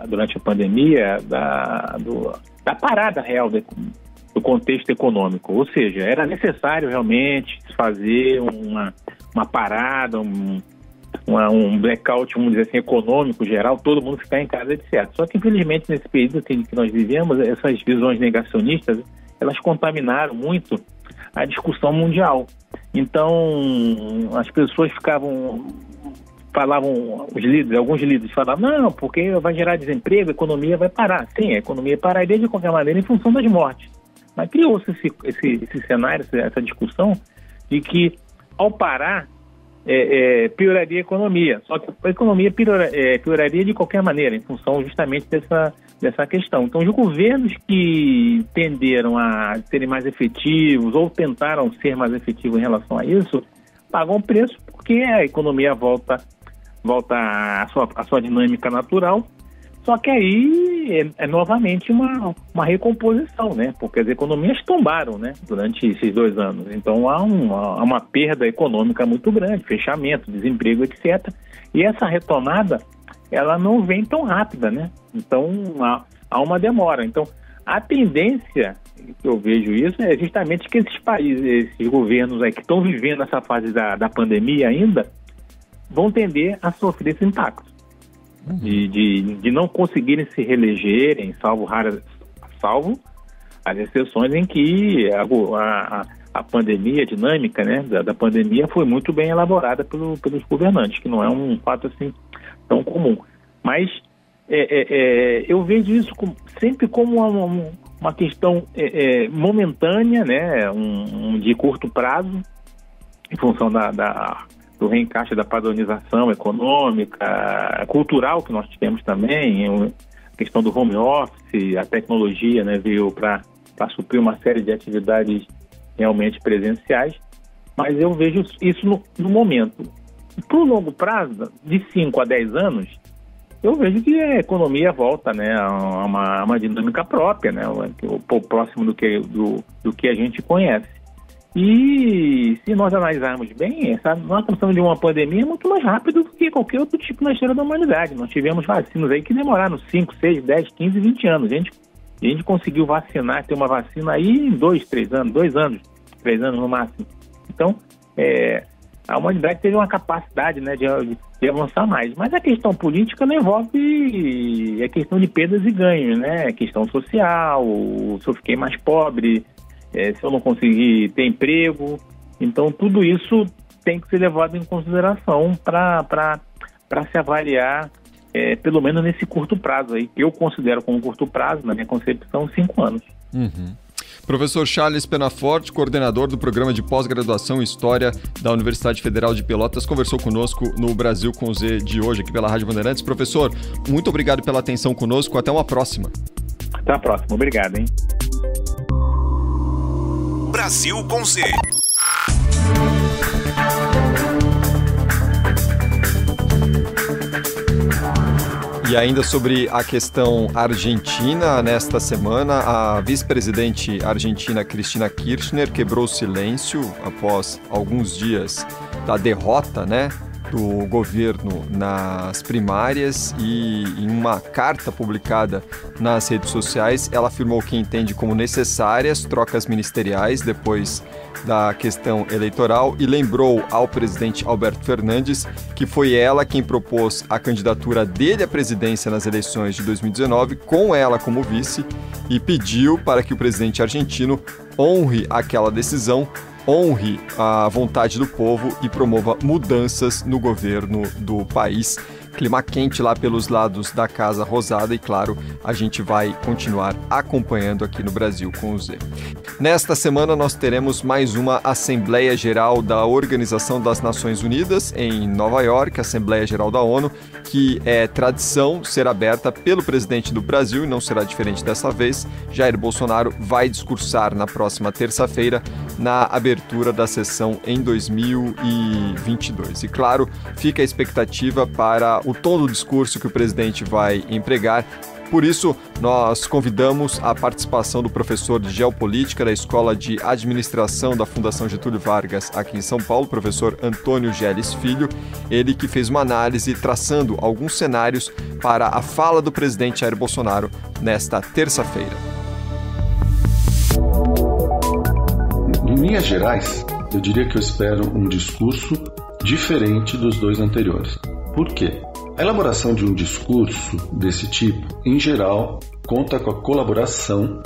durante a pandemia da parada real do contexto econômico. Ou seja, era necessário realmente fazer uma parada, um blackout, vamos dizer assim, econômico geral, todo mundo ficar em casa, etc. Só que, infelizmente, nesse período que nós vivemos, essas visões negacionistas, elas contaminaram muito a discussão mundial. Então, as pessoas falavam, alguns líderes falavam, não, porque vai gerar desemprego, a economia vai parar. Sim, a economia pararia de qualquer maneira em função das mortes. Mas criou-se esse cenário, essa discussão, de que, ao parar, pioraria a economia. Só que a economia pioraria de qualquer maneira, em função justamente dessa questão. Então, os governos que tenderam a serem mais efetivos ou tentaram ser mais efetivos em relação a isso, pagam preço porque a economia volta à sua dinâmica natural. Só que aí é novamente uma recomposição, né? Porque as economias tombaram, né? Durante esses 2 anos. Então há uma perda econômica muito grande, fechamento, desemprego, etc. E essa retomada, ela não vem tão rápida, né? Então há uma demora. Então a tendência, que eu vejo isso, é justamente que esses países, esses governos aí que estão vivendo essa fase da pandemia ainda, vão tender a sofrer esse impacto. De não conseguirem se reelegerem, salvo as exceções em que a pandemia, a dinâmica, né, da pandemia foi muito bem elaborada pelos governantes, que não é um fato assim tão comum. Mas eu vejo isso sempre como uma questão momentânea, né, de curto prazo, em função do reencaixe da padronização econômica, cultural que nós tivemos também, a questão do home office, a tecnologia, né, veio para suprir uma série de atividades realmente presenciais, mas eu vejo isso no momento. Para o longo prazo, de 5 a 10 anos, eu vejo que a economia volta, né, a uma dinâmica própria, né, próximo do que a gente conhece. E se nós analisarmos bem, nós estamos de uma pandemia muito mais rápido do que qualquer outro tipo na história da humanidade. Nós tivemos vacinas aí que demoraram 5, 6, 10, 15, 20 anos. A gente conseguiu ter uma vacina aí em 2, 3 anos, 2 anos, 3 anos no máximo. Então, a humanidade teve uma capacidade, né, de avançar mais. Mas a questão política não envolve a questão de perdas e ganhos, né? A questão social, se eu fiquei mais pobre, se eu não conseguir ter emprego. Então, tudo isso tem que ser levado em consideração para se avaliar, pelo menos nesse curto prazo aí, que eu considero como curto prazo, na minha concepção, 5 anos. Uhum. Professor Charles Penaforte, coordenador do programa de pós-graduação em História da Universidade Federal de Pelotas, conversou conosco no Brasil com Z de hoje, aqui pela Rádio Bandeirantes. Professor, muito obrigado pela atenção conosco. Até uma próxima. Até a próxima. Obrigado, hein? Brasil com Z. E ainda sobre a questão argentina, nesta semana, a vice-presidente argentina Cristina Kirchner quebrou o silêncio após alguns dias da derrota, né, do governo nas primárias, e em uma carta publicada nas redes sociais, ela afirmou que entende como necessárias trocas ministeriais depois da questão eleitoral e lembrou ao presidente Alberto Fernandes que foi ela quem propôs a candidatura dele à presidência nas eleições de 2019, com ela como vice, e pediu para que o presidente argentino honre aquela decisão, honre a vontade do povo e promova mudanças no governo do país. clima quente lá pelos lados da Casa Rosada e, claro, a gente vai continuar acompanhando aqui no Brasil com o Z. Nesta semana nós teremos mais uma Assembleia Geral da Organização das Nações Unidas em Nova York, Assembleia Geral da ONU, que é tradição ser aberta pelo presidente do Brasil e não será diferente dessa vez. Jair Bolsonaro vai discursar na próxima terça-feira na abertura da sessão em 2022. E, claro, fica a expectativa para o tom do discurso que o presidente vai empregar. Por isso, nós convidamos a participação do professor de Geopolítica da Escola de Administração da Fundação Getúlio Vargas aqui em São Paulo, professor Antônio Geles Filho, ele que fez uma análise traçando alguns cenários para a fala do presidente Jair Bolsonaro nesta terça-feira. Em linhas gerais, eu diria que eu espero um discurso diferente dos dois anteriores. Por quê? A elaboração de um discurso desse tipo, em geral, conta com a colaboração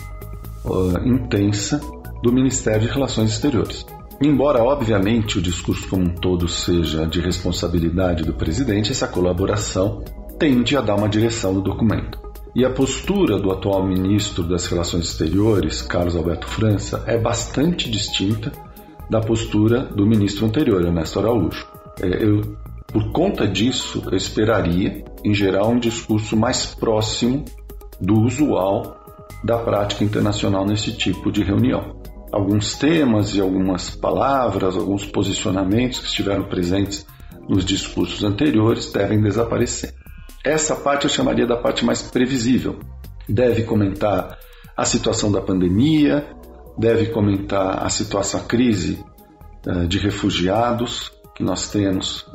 intensa do Ministério de Relações Exteriores. Embora, obviamente, o discurso como um todo seja de responsabilidade do presidente, essa colaboração tende a dar uma direção no documento. E a postura do atual ministro das Relações Exteriores, Carlos Alberto França, é bastante distinta da postura do ministro anterior, Ernesto Araújo. Por conta disso, eu esperaria, em geral, um discurso mais próximo do usual da prática internacional nesse tipo de reunião. Alguns temas e algumas palavras, alguns posicionamentos que estiveram presentes nos discursos anteriores devem desaparecer. Essa parte eu chamaria da parte mais previsível. Deve comentar a situação da pandemia, deve comentar a situação, a crise de refugiados que nós temos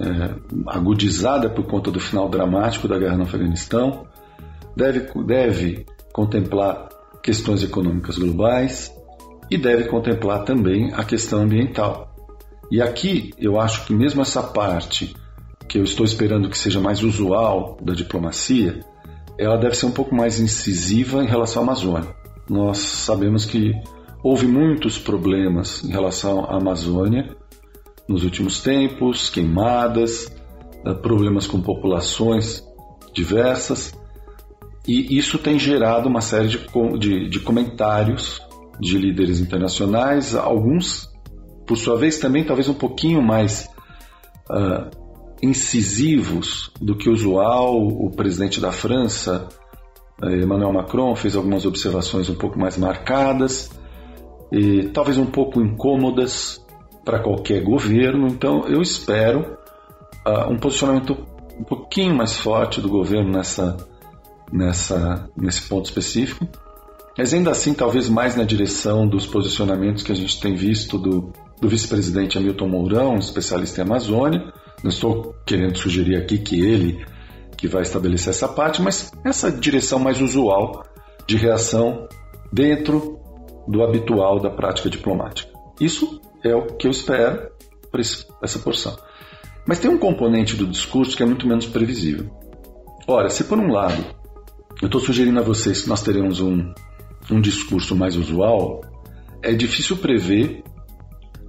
agudizada por conta do final dramático da guerra no Afeganistão, deve contemplar questões econômicas globais e deve contemplar também a questão ambiental. E aqui eu acho que mesmo essa parte que eu estou esperando que seja mais usual da diplomacia, ela deve ser um pouco mais incisiva em relação à Amazônia. Nós sabemos que houve muitos problemas em relação à Amazônia nos últimos tempos, queimadas, problemas com populações diversas, e isso tem gerado uma série de comentários de líderes internacionais, alguns, por sua vez, também talvez um pouquinho mais incisivos do que usual. O presidente da França, Emmanuel Macron, fez algumas observações um pouco mais marcadas, e talvez um pouco incômodas para qualquer governo. Então eu espero um posicionamento um pouquinho mais forte do governo nesse ponto específico, mas ainda assim talvez mais na direção dos posicionamentos que a gente tem visto do vice-presidente Hamilton Mourão, especialista em Amazônia. Não estou querendo sugerir aqui que ele que vai estabelecer essa parte, mas essa direção mais usual de reação dentro do habitual da prática diplomática. Isso é o que eu espero para essa porção. Mas tem um componente do discurso que é muito menos previsível. Ora, se por um lado eu estou sugerindo a vocês que nós teremos um discurso mais usual, é difícil prever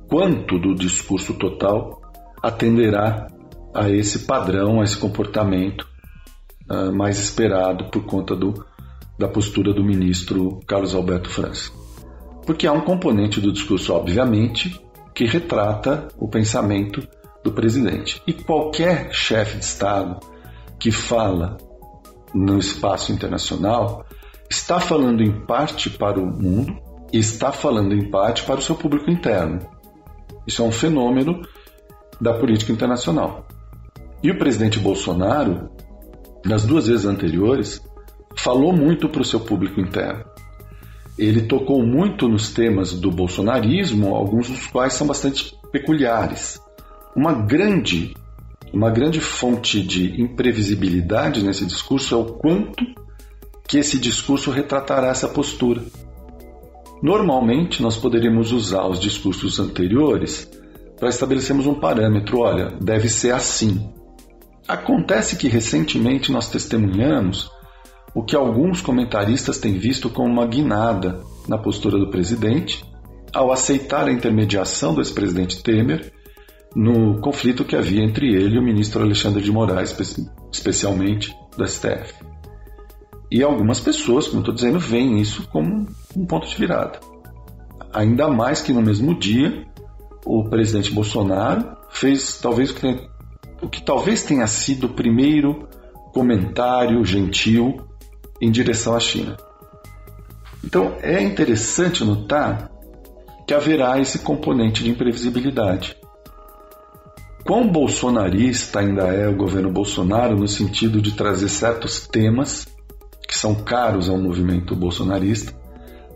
quanto do discurso total atenderá a esse padrão, a esse comportamento mais esperado por conta da postura do ministro Carlos Alberto França. Porque há um componente do discurso, obviamente, que retrata o pensamento do presidente. E qualquer chefe de Estado que fala no espaço internacional está falando em parte para o mundo e está falando em parte para o seu público interno. Isso é um fenômeno da política internacional. E o presidente Bolsonaro, nas 2 vezes anteriores, falou muito para o seu público interno. Ele tocou muito nos temas do bolsonarismo, alguns dos quais são bastante peculiares. Uma grande fonte de imprevisibilidade nesse discurso é o quanto que esse discurso retratará essa postura. Normalmente, nós poderíamos usar os discursos anteriores para estabelecermos um parâmetro. Olha, deve ser assim. Acontece que recentemente nós testemunhamos o que alguns comentaristas têm visto como uma guinada na postura do presidente ao aceitar a intermediação do ex-presidente Temer no conflito que havia entre ele e o ministro Alexandre de Moraes, especialmente do STF. E algumas pessoas, como eu estou dizendo, veem isso como um ponto de virada. Ainda mais que no mesmo dia, o presidente Bolsonaro fez talvez o que talvez tenha sido o primeiro comentário gentil em direção à China. Então é interessante notar que haverá esse componente de imprevisibilidade. Quão bolsonarista ainda é o governo Bolsonaro no sentido de trazer certos temas que são caros ao movimento bolsonarista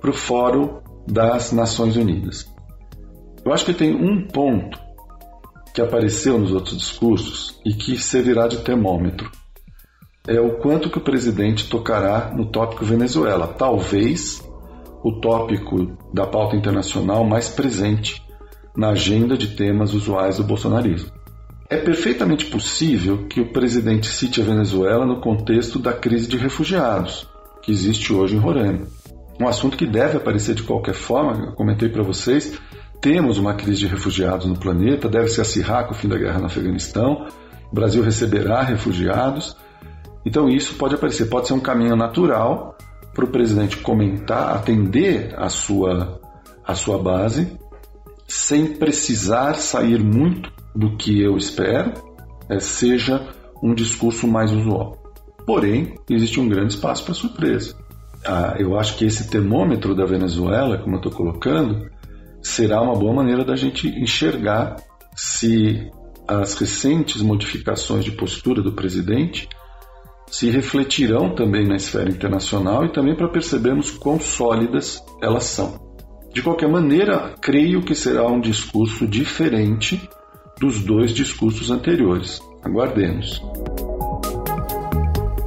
para o Fórum das Nações Unidas. Eu acho que tem um ponto que apareceu nos outros discursos e que servirá de termômetro. É o quanto que o presidente tocará no tópico Venezuela. Talvez o tópico da pauta internacional mais presente na agenda de temas usuais do bolsonarismo. É perfeitamente possível que o presidente cite a Venezuela no contexto da crise de refugiados que existe hoje em Roraima. Um assunto que deve aparecer de qualquer forma, eu comentei para vocês, temos uma crise de refugiados no planeta, deve se acirrar com o fim da guerra no Afeganistão, o Brasil receberá refugiados, então isso pode aparecer, pode ser um caminho natural para o presidente comentar, atender a sua base, sem precisar sair muito do que eu espero, seja um discurso mais usual. Porém, existe um grande espaço para surpresa. Eu acho que esse termômetro da Venezuela, como eu estou colocando, será uma boa maneira da gente enxergar se as recentes modificações de postura do presidente se refletirão também na esfera internacional e também para percebermos quão sólidas elas são. De qualquer maneira, creio que será um discurso diferente dos dois discursos anteriores. Aguardemos.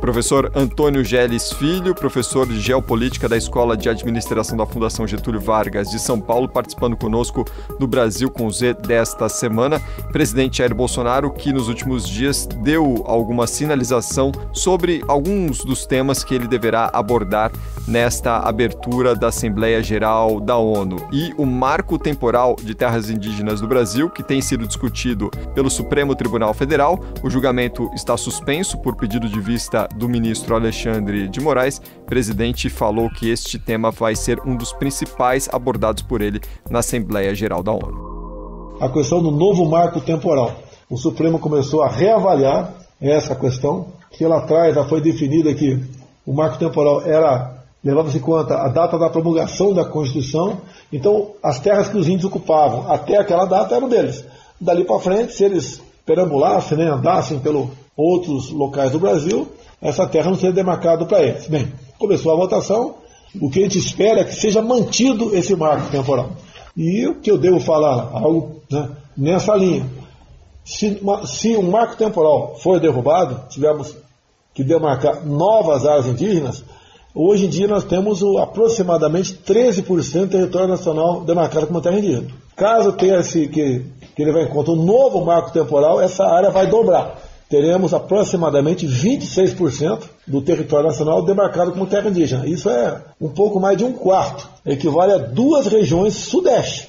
Professor Antônio Geles Filho, professor de Geopolítica da Escola de Administração da Fundação Getúlio Vargas de São Paulo, participando conosco do Brasil com Z desta semana. Presidente Jair Bolsonaro, que nos últimos dias deu alguma sinalização sobre alguns dos temas que ele deverá abordar nesta abertura da Assembleia Geral da ONU. E o marco temporal de terras indígenas do Brasil, que tem sido discutido pelo Supremo Tribunal Federal. O julgamento está suspenso por pedido de vista do ministro Alexandre de Moraes. O presidente falou que este tema vai ser um dos principais abordados por ele na Assembleia Geral da ONU. A questão do novo marco temporal. O Supremo começou a reavaliar essa questão, que lá atrás já foi definida que o marco temporal levava-se em conta a data da promulgação da Constituição, então as terras que os índios ocupavam até aquela data eram deles. Dali para frente, se eles perambulassem, andassem pelos outros locais do Brasil, essa terra não seria demarcada para eles. Bem, começou a votação, o que a gente espera é que seja mantido esse marco temporal. E o que eu devo falar, algo nessa linha. Se o marco temporal for derrubado, tivermos que demarcar novas áreas indígenas, hoje em dia nós temos aproximadamente 13% do território nacional demarcado como terra indígena. Caso tenha que levar em conta um novo marco temporal, essa área vai dobrar. Teremos aproximadamente 26% do território nacional demarcado como terra indígena. Isso é um pouco mais de um quarto. Equivale a 2 regiões sudeste.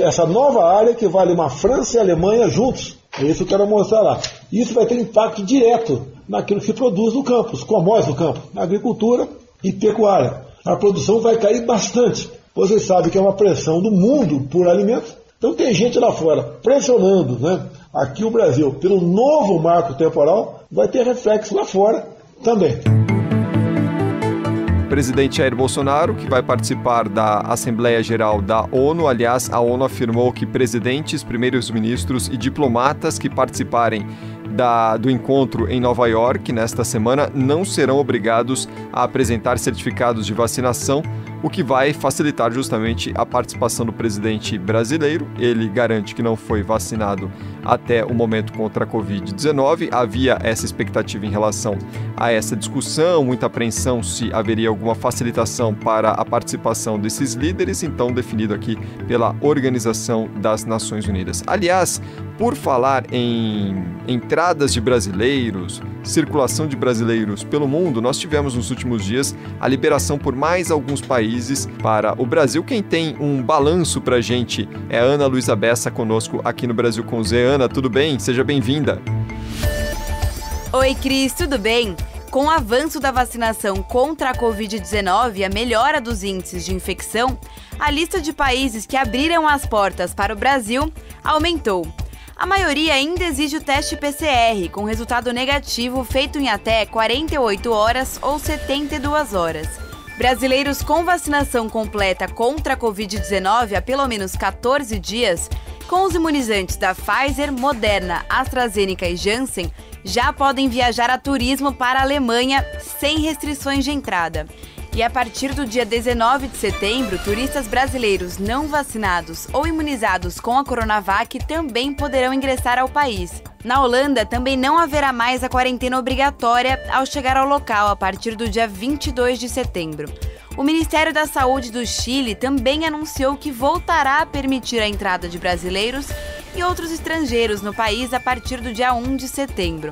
Essa nova área equivale a uma França e a Alemanha juntos. É isso que eu quero mostrar lá. Isso vai ter impacto direto naquilo que se produz no campo, os commodities do campo, na agricultura e pecuária. A produção vai cair bastante. Vocês sabem que é uma pressão do mundo por alimentos. Então tem gente lá fora pressionando, aqui o Brasil, pelo novo marco temporal, vai ter reflexo lá fora também. Presidente Jair Bolsonaro, que vai participar da Assembleia Geral da ONU. Aliás, a ONU afirmou que presidentes, primeiros ministros e diplomatas que participarem do encontro em Nova York nesta semana não serão obrigados a apresentar certificados de vacinação, o que vai facilitar justamente a participação do presidente brasileiro. Ele garante que não foi vacinado até o momento contra a Covid-19. Havia essa expectativa em relação a essa discussão, muita apreensão se haveria alguma facilitação para a participação desses líderes, então definido aqui pela Organização das Nações Unidas. Aliás, por falar em entradas de brasileiros, circulação de brasileiros pelo mundo, nós tivemos nos últimos dias a liberação por mais alguns países países para o Brasil. Quem tem um balanço pra gente é a Ana Luísa Bessa, conosco aqui no Brasil com Z. Ana, tudo bem? Seja bem-vinda. Oi, Cris, tudo bem? Com o avanço da vacinação contra a Covid-19 e a melhora dos índices de infecção, a lista de países que abriram as portas para o Brasil aumentou. A maioria ainda exige o teste PCR, com resultado negativo feito em até 48 horas ou 72 horas. Brasileiros com vacinação completa contra a Covid-19 há pelo menos 14 dias, com os imunizantes da Pfizer, Moderna, AstraZeneca e Janssen, já podem viajar a turismo para a Alemanha sem restrições de entrada. E a partir do dia 19 de setembro, turistas brasileiros não vacinados ou imunizados com a Coronavac também poderão ingressar ao país. Na Holanda, também não haverá mais a quarentena obrigatória ao chegar ao local a partir do dia 22 de setembro. O Ministério da Saúde do Chile também anunciou que voltará a permitir a entrada de brasileiros e outros estrangeiros no país a partir do dia 1 de setembro.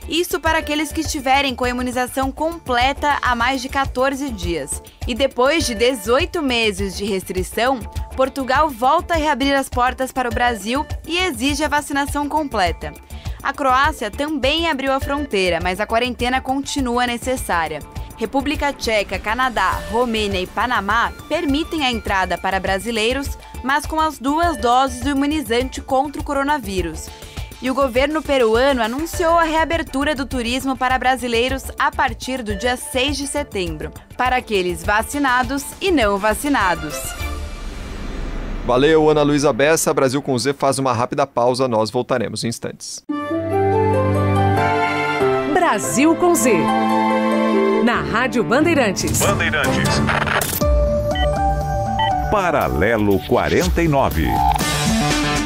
Isso para aqueles que estiverem com a imunização completa há mais de 14 dias. E depois de 18 meses de restrição, Portugal volta a reabrir as portas para o Brasil e exige a vacinação completa. A Croácia também abriu a fronteira, mas a quarentena continua necessária. República Tcheca, Canadá, Romênia e Panamá permitem a entrada para brasileiros, mas com as 2 doses do imunizante contra o coronavírus. E o governo peruano anunciou a reabertura do turismo para brasileiros a partir do dia 6 de setembro, para aqueles vacinados e não vacinados. Valeu, Ana Luísa Bessa. Brasil com Z faz uma rápida pausa, nós voltaremos em instantes. Brasil com Z. Na Rádio Bandeirantes. Paralelo 49.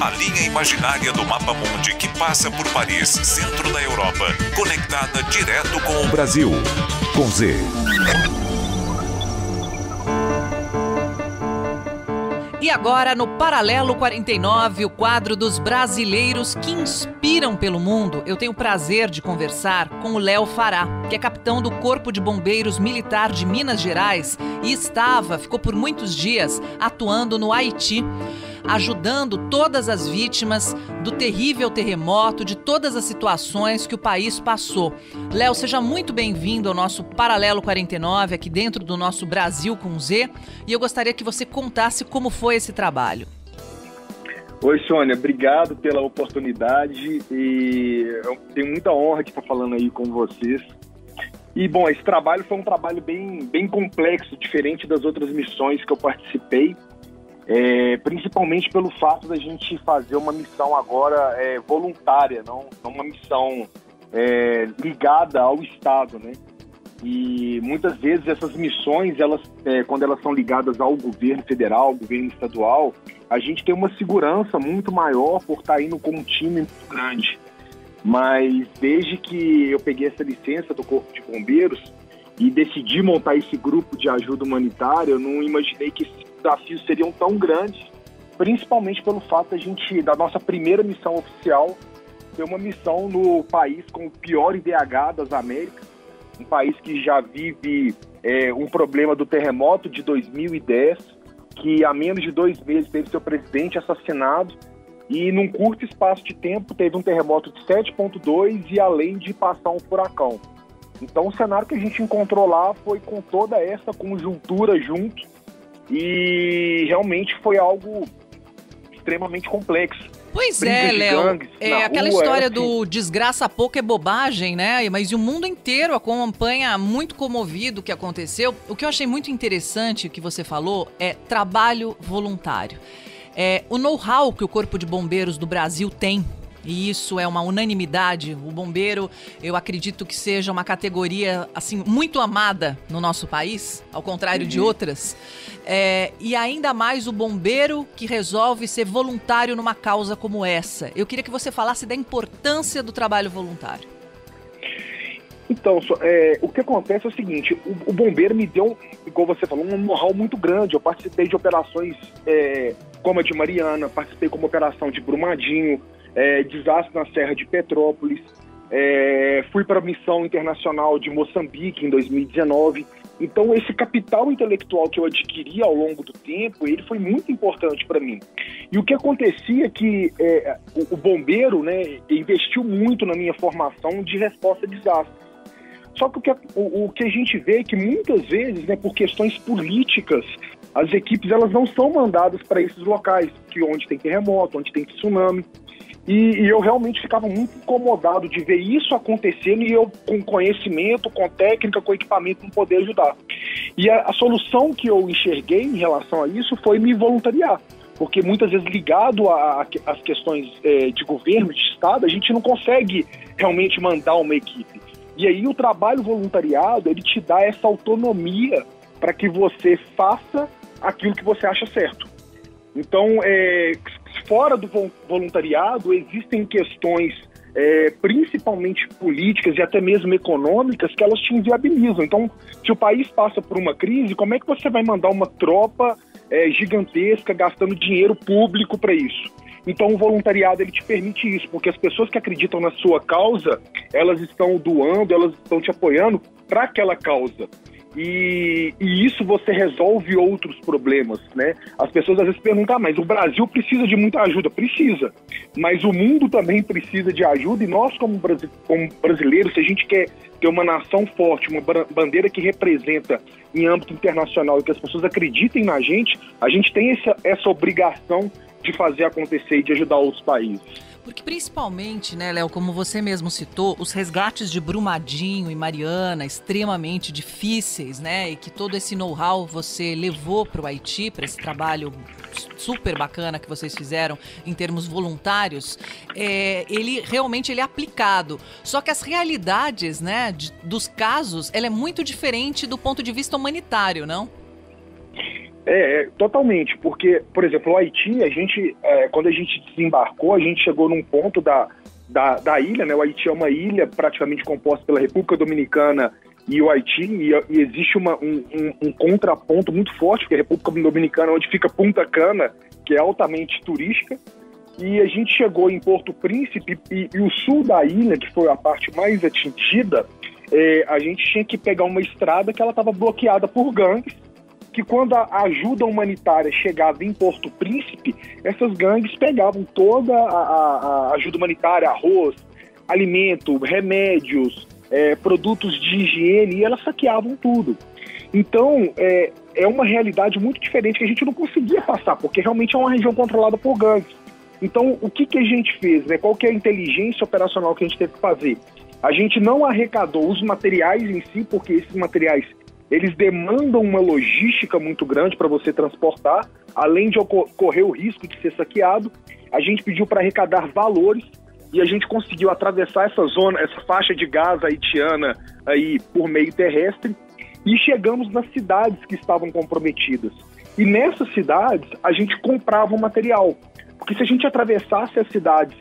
A linha imaginária do mapa mundi que passa por Paris, centro da Europa, conectada direto com o Brasil. Com Z. E agora, no Paralelo 49, o quadro dos brasileiros que inspiram pelo mundo, eu tenho o prazer de conversar com o Léo Fará, que é capitão do Corpo de Bombeiros Militar de Minas Gerais e ficou por muitos dias atuando no Haiti, ajudando todas as vítimas do terrível terremoto, de todas as situações que o país passou. Léo, seja muito bem-vindo ao nosso Paralelo 49, aqui dentro do nosso Brasil com Z, e eu gostaria que você contasse como foi esse trabalho. Oi, Sônia, obrigado pela oportunidade e eu tenho muita honra de estar falando aí com vocês. E, bom, esse trabalho foi um trabalho bem complexo, diferente das outras missões que eu participei. Principalmente pelo fato da gente fazer uma missão agora voluntária, não uma missão ligada ao Estado, né? E muitas vezes essas missões, quando elas são ligadas ao governo federal, ao governo estadual, a gente tem uma segurança muito maior por estar indo com um time muito grande. Mas desde que eu peguei essa licença do Corpo de Bombeiros e decidi montar esse grupo de ajuda humanitária, eu não imaginei que esses desafios seriam tão grandes, principalmente pelo fato da nossa primeira missão oficial ser uma missão no país com o pior IDH das Américas, um país que já vive um problema do terremoto de 2010, que há menos de 2 meses teve seu presidente assassinado e num curto espaço de tempo teve um terremoto de 7,2 e além de passar um furacão. Então o cenário que a gente encontrou lá foi com toda essa conjuntura junto e realmente foi algo extremamente complexo. Pois é, Léo, aquela história do desgraça pouco é bobagem, né? Mas o mundo inteiro acompanha muito comovido o que aconteceu. O que eu achei muito interessante que você falou é trabalho voluntário. O know-how que o Corpo de Bombeiros do Brasil tem, e isso é uma unanimidade. O bombeiro, eu acredito que seja uma categoria assim muito amada no nosso país, ao contrário de outras. E ainda mais o bombeiro que resolve ser voluntário numa causa como essa. Eu queria que você falasse da importância do trabalho voluntário. Então, o que acontece é o seguinte, o bombeiro me deu, igual você falou, um know-how muito grande. Eu participei de operações como a de Mariana, participei como operação de Brumadinho, desastre na Serra de Petrópolis, fui para a missão internacional de Moçambique em 2019. Então, esse capital intelectual que eu adquiri ao longo do tempo, ele foi muito importante para mim. E o que acontecia é que o bombeiro, né, investiu muito na minha formação de resposta a desastres. Só que o que a gente vê é que muitas vezes, né, por questões políticas, as equipes elas não são mandadas para esses locais, onde tem terremoto, onde tem tsunami. E eu realmente ficava muito incomodado de ver isso acontecendo e eu, com conhecimento, com técnica, com equipamento, não poder ajudar. E a solução que eu enxerguei em relação a isso foi me voluntariar. Porque muitas vezes ligado às questões de governo, de Estado, a gente não consegue realmente mandar uma equipe. E aí o trabalho voluntariado, ele te dá essa autonomia para que você faça aquilo que você acha certo. Então, fora do voluntariado, existem questões, principalmente políticas e até mesmo econômicas, que elas te inviabilizam. Então, se o país passa por uma crise, como é que você vai mandar uma tropa gigantesca gastando dinheiro público para isso? Então, o voluntariado ele te permite isso, porque as pessoas que acreditam na sua causa, elas estão doando, elas estão te apoiando para aquela causa. E isso você resolve outros problemas, né? As pessoas às vezes perguntam, mas o Brasil precisa de muita ajuda. Precisa, mas o mundo também precisa de ajuda e nós como brasileiros, se a gente quer ter uma nação forte, uma bandeira que representa em âmbito internacional e que as pessoas acreditem na gente, a gente tem essa obrigação de fazer acontecer e de ajudar outros países. Porque principalmente, né, Léo, como você mesmo citou, os resgates de Brumadinho e Mariana, extremamente difíceis, né, e que todo esse know-how você levou para o Haiti, para esse trabalho super bacana que vocês fizeram em termos voluntários, ele realmente é aplicado. Só que as realidades, né, dos casos, ela é muito diferente do ponto de vista humanitário, não? Totalmente, porque, por exemplo, o Haiti, quando a gente desembarcou, a gente chegou num ponto da ilha, né? O Haiti é uma ilha praticamente composta pela República Dominicana e o Haiti, e existe um contraponto muito forte, que é a República Dominicana, onde fica Punta Cana, que é altamente turística, e a gente chegou em Porto Príncipe, e o sul da ilha, que foi a parte mais atingida, a gente tinha que pegar uma estrada que ela estava bloqueada por gangues, que quando a ajuda humanitária chegava em Porto Príncipe, essas gangues pegavam toda a ajuda humanitária, arroz, alimento, remédios, produtos de higiene, e elas saqueavam tudo. Então, é uma realidade muito diferente que a gente não conseguia passar, porque realmente é uma região controlada por gangues. Então, o que a gente fez, né? Qual que é a inteligência operacional que a gente teve que fazer? A gente não arrecadou os materiais em si, porque esses materiais eles demandam uma logística muito grande para você transportar, além de correr o risco de ser saqueado. A gente pediu para arrecadar valores e a gente conseguiu atravessar essa faixa de Gaza haitiana aí por meio terrestre e chegamos nas cidades que estavam comprometidas. E nessas cidades a gente comprava o material, porque se a gente atravessasse as cidades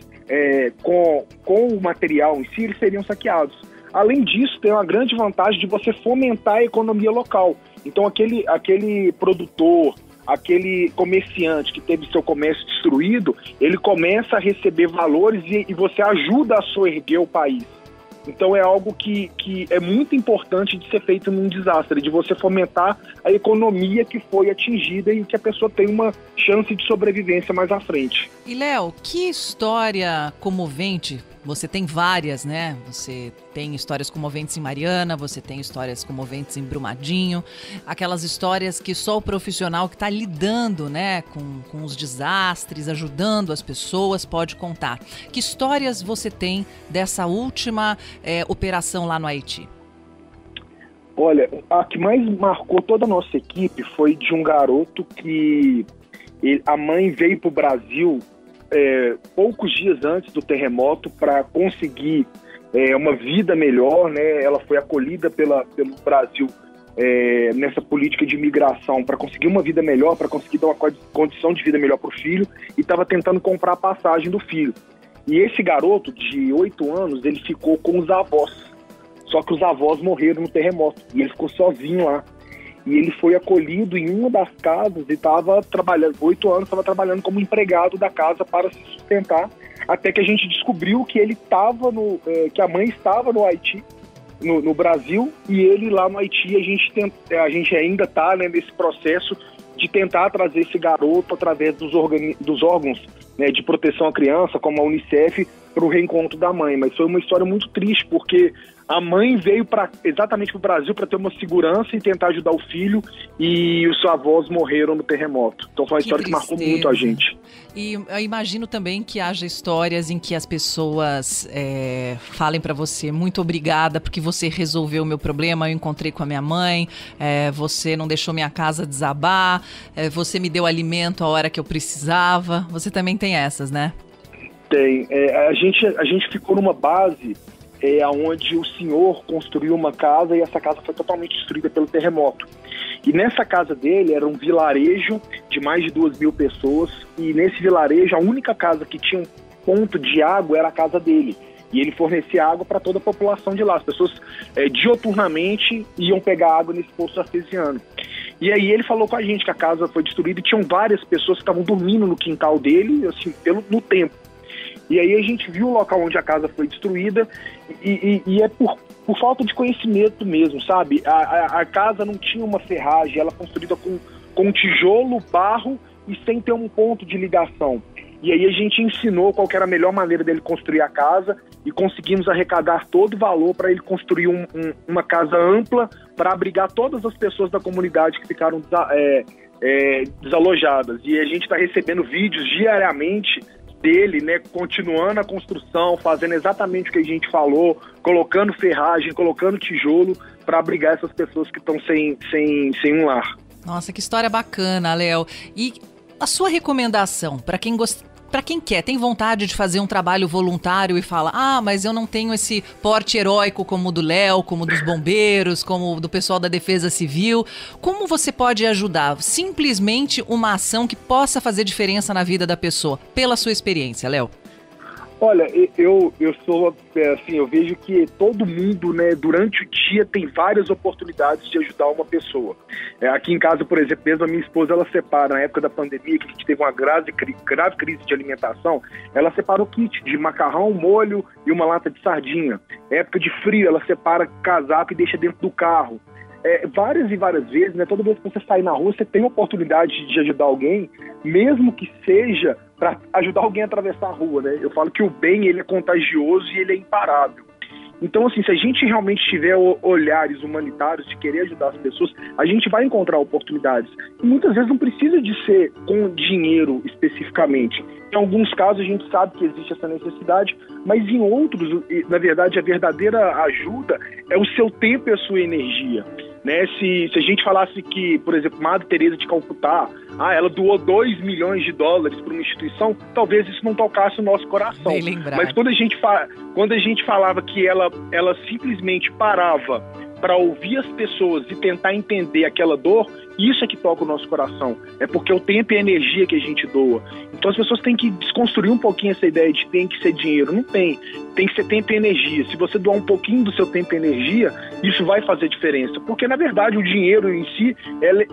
com o material em si, eles seriam saqueados. Além disso, tem uma grande vantagem de você fomentar a economia local. Então, aquele produtor, aquele comerciante que teve seu comércio destruído, ele começa a receber valores e você ajuda a soerguer o país. Então, é algo que é muito importante de ser feito num desastre, de você fomentar a economia que foi atingida e que a pessoa tem uma chance de sobrevivência mais à frente. E, Léo, que história comovente. Você tem várias, né? Você tem histórias comoventes em Mariana, você tem histórias comoventes em Brumadinho, aquelas histórias que só o profissional que está lidando, né, com os desastres, ajudando as pessoas, pode contar. Que histórias você tem dessa última operação lá no Haiti? Olha, a que mais marcou toda a nossa equipe foi de um garoto que a mãe veio para o Brasil poucos dias antes do terremoto para conseguir uma vida melhor, né? Ela foi acolhida pelo Brasil nessa política de imigração para conseguir uma vida melhor, para conseguir dar uma condição de vida melhor para o filho, e estava tentando comprar a passagem do filho. E esse garoto de 8 anos, ele ficou com os avós, só que os avós morreram no terremoto e ele ficou sozinho lá. E ele foi acolhido em uma das casas e estava trabalhando, 8 anos, estava trabalhando como empregado da casa para se sustentar, até que a gente descobriu que ele estava que a mãe estava no Haiti no Brasil e ele lá no Haiti. A gente ainda está, né, nesse processo de tentar trazer esse garoto através dos órgãos, né, de proteção à criança, como a Unicef, para o reencontro da mãe. Mas foi uma história muito triste, porque a mãe veio exatamente para o Brasil para ter uma segurança e tentar ajudar o filho, e os seus avós morreram no terremoto. Então foi uma história que marcou muito a gente. E eu imagino também que haja histórias em que as pessoas falem para você: muito obrigada porque você resolveu o meu problema, eu encontrei com a minha mãe, você não deixou minha casa desabar, você me deu alimento a hora que eu precisava. Você também tem essas, né? Tem. A gente ficou numa base onde o senhor construiu uma casa e essa casa foi totalmente destruída pelo terremoto. E nessa casa dele era um vilarejo de mais de 2.000 pessoas, e nesse vilarejo a única casa que tinha um ponto de água era a casa dele. E ele fornecia água para toda a população de lá. As pessoas dioturnamente iam pegar água nesse poço artesiano. E aí ele falou com a gente que a casa foi destruída e tinham várias pessoas que estavam dormindo no quintal dele, assim, no tempo. E aí a gente viu o local onde a casa foi destruída e é por falta de conhecimento mesmo, sabe? A casa não tinha uma ferragem, ela construída com tijolo, barro e sem ter um ponto de ligação. E aí a gente ensinou qual que era a melhor maneira dele construir a casa e conseguimos arrecadar todo o valor para ele construir uma casa ampla para abrigar todas as pessoas da comunidade que ficaram desalojadas. E a gente está recebendo vídeos diariamente dele, né, continuando a construção, fazendo exatamente o que a gente falou, colocando ferragem, colocando tijolo para abrigar essas pessoas que estão sem um lar. Nossa, que história bacana, Léo. E a sua recomendação para quem quer, tem vontade de fazer um trabalho voluntário e fala: mas eu não tenho esse porte heróico como o do Léo, como dos bombeiros, como do pessoal da Defesa Civil, como você pode ajudar? Simplesmente uma ação que possa fazer diferença na vida da pessoa, pela sua experiência, Léo. Olha, eu sou, assim, eu vejo que todo mundo, né, durante o dia tem várias oportunidades de ajudar uma pessoa. Aqui em casa, por exemplo, mesmo a minha esposa, ela separa, na época da pandemia, que a gente teve uma grave crise de alimentação, ela separa o kit de macarrão, molho e uma lata de sardinha. Época de frio, ela separa casaco e deixa dentro do carro. Várias e várias vezes, né, toda vez que você sair na rua, você tem a oportunidade de ajudar alguém, mesmo que seja para ajudar alguém a atravessar a rua, né? Eu falo que o bem, ele é contagioso e ele é imparável. Então, assim, se a gente realmente tiver olhares humanitários de querer ajudar as pessoas, a gente vai encontrar oportunidades. E muitas vezes não precisa de ser com dinheiro especificamente. Em alguns casos a gente sabe que existe essa necessidade, mas em outros, na verdade, a verdadeira ajuda é o seu tempo e a sua energia. Né? Se a gente falasse que, por exemplo, Madre Teresa de Calcutá, ela doou $2 milhões para uma instituição, talvez isso não tocasse o nosso coração. Mas quando a gente falava que ela simplesmente parava para ouvir as pessoas e tentar entender aquela dor, isso é que toca o nosso coração. É porque o tempo e a energia que a gente doa. Então as pessoas têm que desconstruir um pouquinho essa ideia de tem que ser dinheiro. Não tem. Tem que ser tempo e energia. Se você doar um pouquinho do seu tempo e energia, isso vai fazer diferença. Porque, na verdade, o dinheiro em si,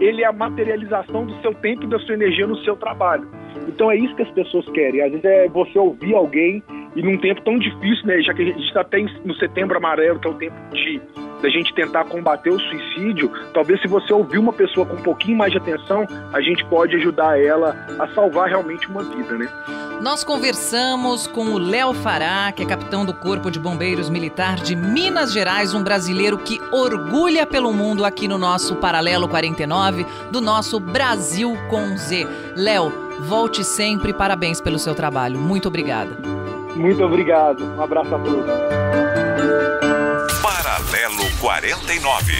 ele é a materialização do seu tempo e da sua energia no seu trabalho. Então é isso que as pessoas querem. Às vezes é você ouvir alguém e num tempo tão difícil, né? Já que a gente está até no Setembro Amarelo, que é o tempo da gente tentar combater o suicídio, talvez se você ouvir uma pessoa com um pouquinho mais de atenção, a gente pode ajudar ela a salvar realmente uma vida, né? Nós conversamos com o Léo Fará, que é capitão do Corpo de Bombeiros Militar de Minas Gerais, um brasileiro que orgulha pelo mundo aqui no nosso Paralelo 49, do nosso Brasil com Z. Léo, volte sempre, parabéns pelo seu trabalho. Muito obrigada. Muito obrigado. Um abraço a todos. Paralelo 49.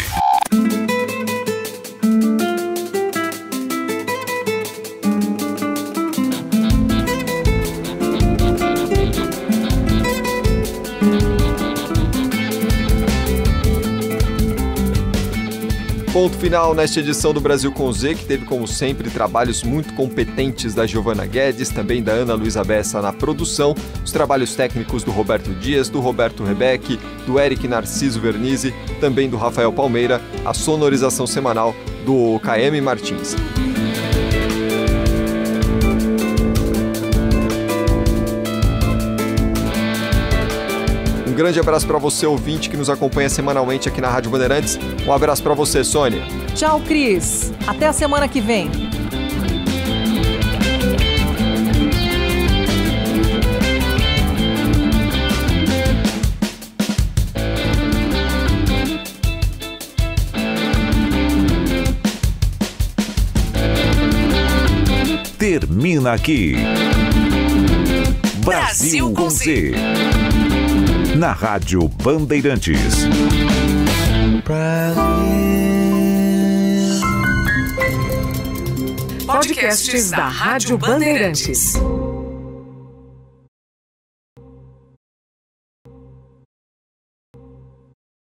Ponto final nesta edição do Brasil com Z, que teve, como sempre, trabalhos muito competentes da Giovana Guedes, também da Ana Luísa Bessa na produção, os trabalhos técnicos do Roberto Dias, do Roberto Rebeck, do Eric Narciso Vernizzi, também do Rafael Palmeira, a sonorização semanal do KM Martins. Um grande abraço para você, ouvinte, que nos acompanha semanalmente aqui na Rádio Bandeirantes. Um abraço para você, Sônia. Tchau, Cris. Até a semana que vem. Termina aqui. Brasil com Z. Na Rádio Bandeirantes. Podcasts da Rádio Bandeirantes.